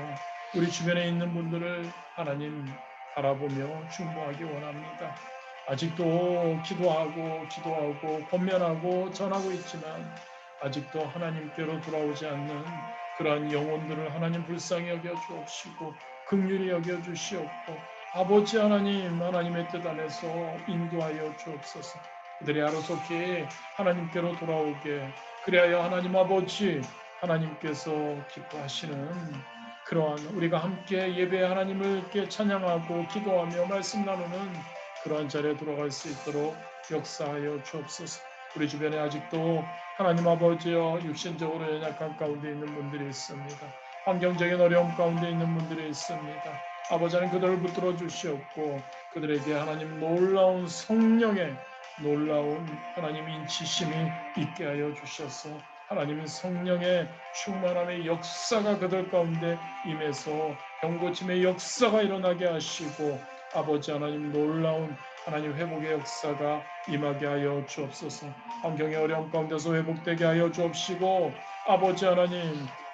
우리 주변에 있는 분들을 하나님 바라보며 중보하기 원합니다. 아직도 기도하고 권면하고 전하고 있지만 아직도 하나님께로 돌아오지 않는 그러한 영혼들을 하나님 불쌍히 여겨 주옵시고 긍휼히 여겨 주시옵고 아버지 하나님 하나님의 뜻 안에서 인도하여 주옵소서. 그들이 하루속히 하나님께로 돌아오게 그리하여 하나님 아버지 하나님께서 기뻐하시는 그러한 우리가 함께 예배 하나님을 이렇게 찬양하고 기도하며 말씀 나누는 그러한 자리에 돌아갈 수 있도록 역사하여 주옵소서. 우리 주변에 아직도 하나님 아버지여 육신적으로 연약한 가운데 있는 분들이 있습니다. 환경적인 어려움 가운데 있는 분들이 있습니다. 아버지 하나님 그들을 붙들어 주시옵고 그들에게 하나님 놀라운 성령의 놀라운 하나님 인치심이 있게 하여 주셔서 하나님의 성령의 충만함의 역사가 그들 가운데 임해서 병고침의 역사가 일어나게 하시고 아버지 하나님 놀라운 하나님 회복의 역사가 임하게 하여 주옵소서. 환경의 어려움 가운데서 회복되게 하여 주옵시고 아버지 하나님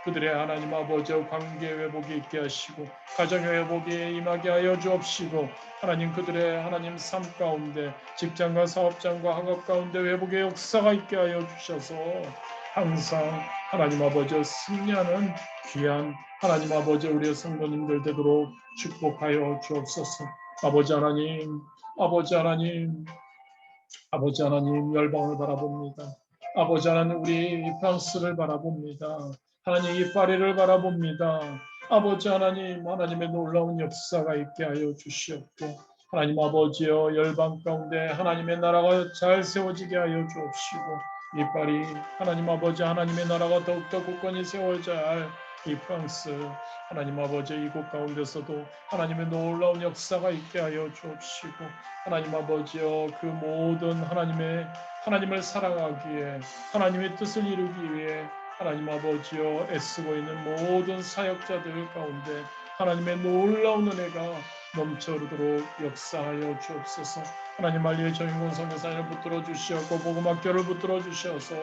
그들의 하나님 아버지와 관계 회복이 있게 하시고 가정의 회복에 임하게 하여 주옵시고 하나님 그들의 하나님 삶 가운데 직장과 사업장과 학업 가운데 회복의 역사가 있게 하여 주셔서 항상 하나님 아버지와 승리하는 귀한 하나님 아버지 우리의 성도님들 되도록 축복하여 주옵소서. 아버지 하나님 열방을 바라봅니다. 아버지 하나님 우리 프랑스를 바라봅니다. 하나님 이 파리를 바라봅니다. 아버지 하나님 하나님의 놀라운 역사가 있게 하여 주시옵고 하나님 아버지여 열방 가운데 하나님의 나라가 잘 세워지게 하여 주옵시고 이 파리 하나님 아버지 하나님의 나라가 더욱더 굳건히 세워져야 할 이 프랑스 하나님 아버지 이곳 가운데서도 하나님의 놀라운 역사가 있게 하여 주옵시고 하나님 아버지여 그 모든 하나님을 사랑하기에 하나님의 뜻을 이루기 위해 하나님 아버지여 애쓰고 있는 모든 사역자들 가운데 하나님의 놀라운 은혜가 넘쳐흐르도록 역사하여 주옵소서. 하나님 알리의 저인공 선교사를 붙들어 주시었고 복음학교를 붙들어 주셔서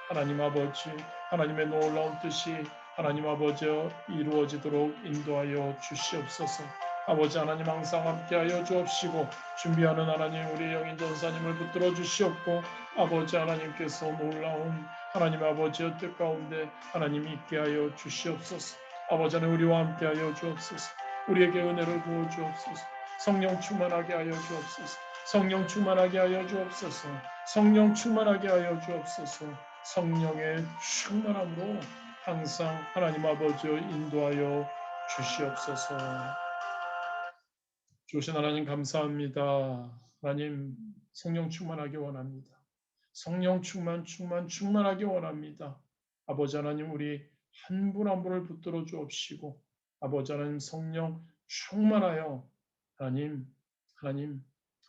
하나님 아버지 하나님의 놀라운 뜻이 하나님 아버지여 이루어지도록 인도하여 주시옵소서. 아버지 하나님 항상 함께하여 주옵시고 준비하는 하나님 우리 영인 전사님을 붙들어 주시옵고 아버지 하나님께서 놀라운 하나님 아버지의 뜻 가운데 하나님 있게 하여 주시옵소서. 아버지 하나님 우리와 함께하여 주옵소서. 우리에게 은혜를 부어 주옵소서. 성령 충만하게 하여 주옵소서. 성령 충만하게 하여 주옵소서. 성령 충만하게 하여 주옵소서. 성령의 충만함으로 항상 하나님 아버지여 인도하여 주시옵소서. 주신 하나님 감사합니다. 하나님 성령 충만하게 원합니다. 성령 충만하게 원합니다. 아버지 하나님 우리 한 분 한 분을 붙들어 주옵시고 아버지 하나님 성령 충만하여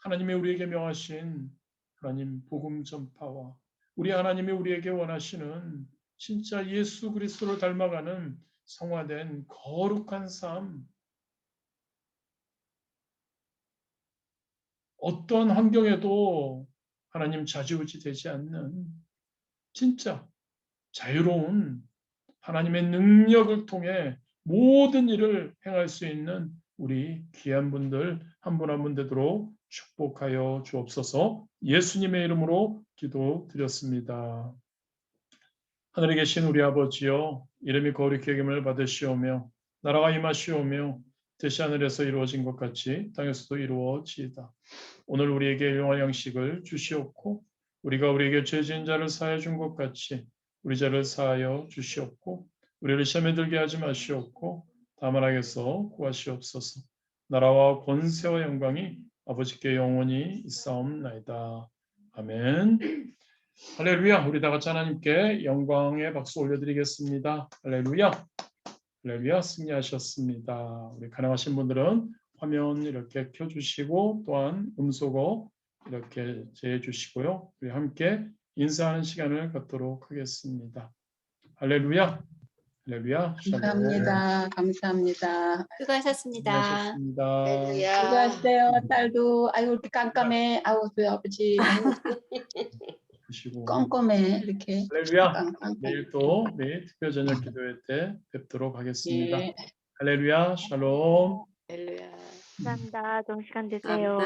하나님의 우리에게 명하신 하나님 복음 전파와 우리 하나님이 우리에게 원하시는 진짜 예수 그리스도를 닮아가는 성화된 거룩한 삶 어떤 환경에도 하나님 좌지우지 되지 않는 진짜 자유로운 하나님의 능력을 통해 모든 일을 행할 수 있는 우리 귀한 분들 한 분 한 분 되도록 축복하여 주옵소서. 예수님의 이름으로 기도드렸습니다. 하늘에 계신 우리 아버지여 이름이 거룩히 여김을 받으시오며 나라가 임하시오며 뜻이 하늘에서 이루어진 것 같이 땅에서도 이루어지이다. 오늘 우리에게 일용할 양식을 주시옵고 우리가 우리에게 죄 지은 자를 사하여 준 것 같이 우리 죄를 사하여 주시옵고 우리를 시험에 들게 하지 마시옵고 다만 악에서 구하시옵소서. 나라와 권세와 영광이 아버지께 영원히 있사옵나이다. 아멘. 할렐루야. 우리 다 같이 하나님께 영광의 박수 올려드리겠습니다. 할렐루야. 할렐루야. 승리하셨습니다. 우리 가능하신 분들은 화면 이렇게 켜주시고 또한 음소거 이렇게 제해주시고요. 우리 함께 인사하는 시간을 갖도록 하겠습니다. 할렐루야. 할렐루야. 감사합니다. 감사합니다. 수고하셨습니다. 수고하셨습니다. 할렐루야. 수고하세요. 딸도 아유 이렇게 깜깜해. 아우 저희 아버지 아유, 드시고 껌껌해 이렇게. 할렐루야. 깜깜. 내일 또 우리 특별 저녁 기도회 때 뵙도록 하겠습니다. 예. 할렐루야. 샬롬. 할렐루야. 감사합니다. 좋은 시간 되세요. 감사합니다.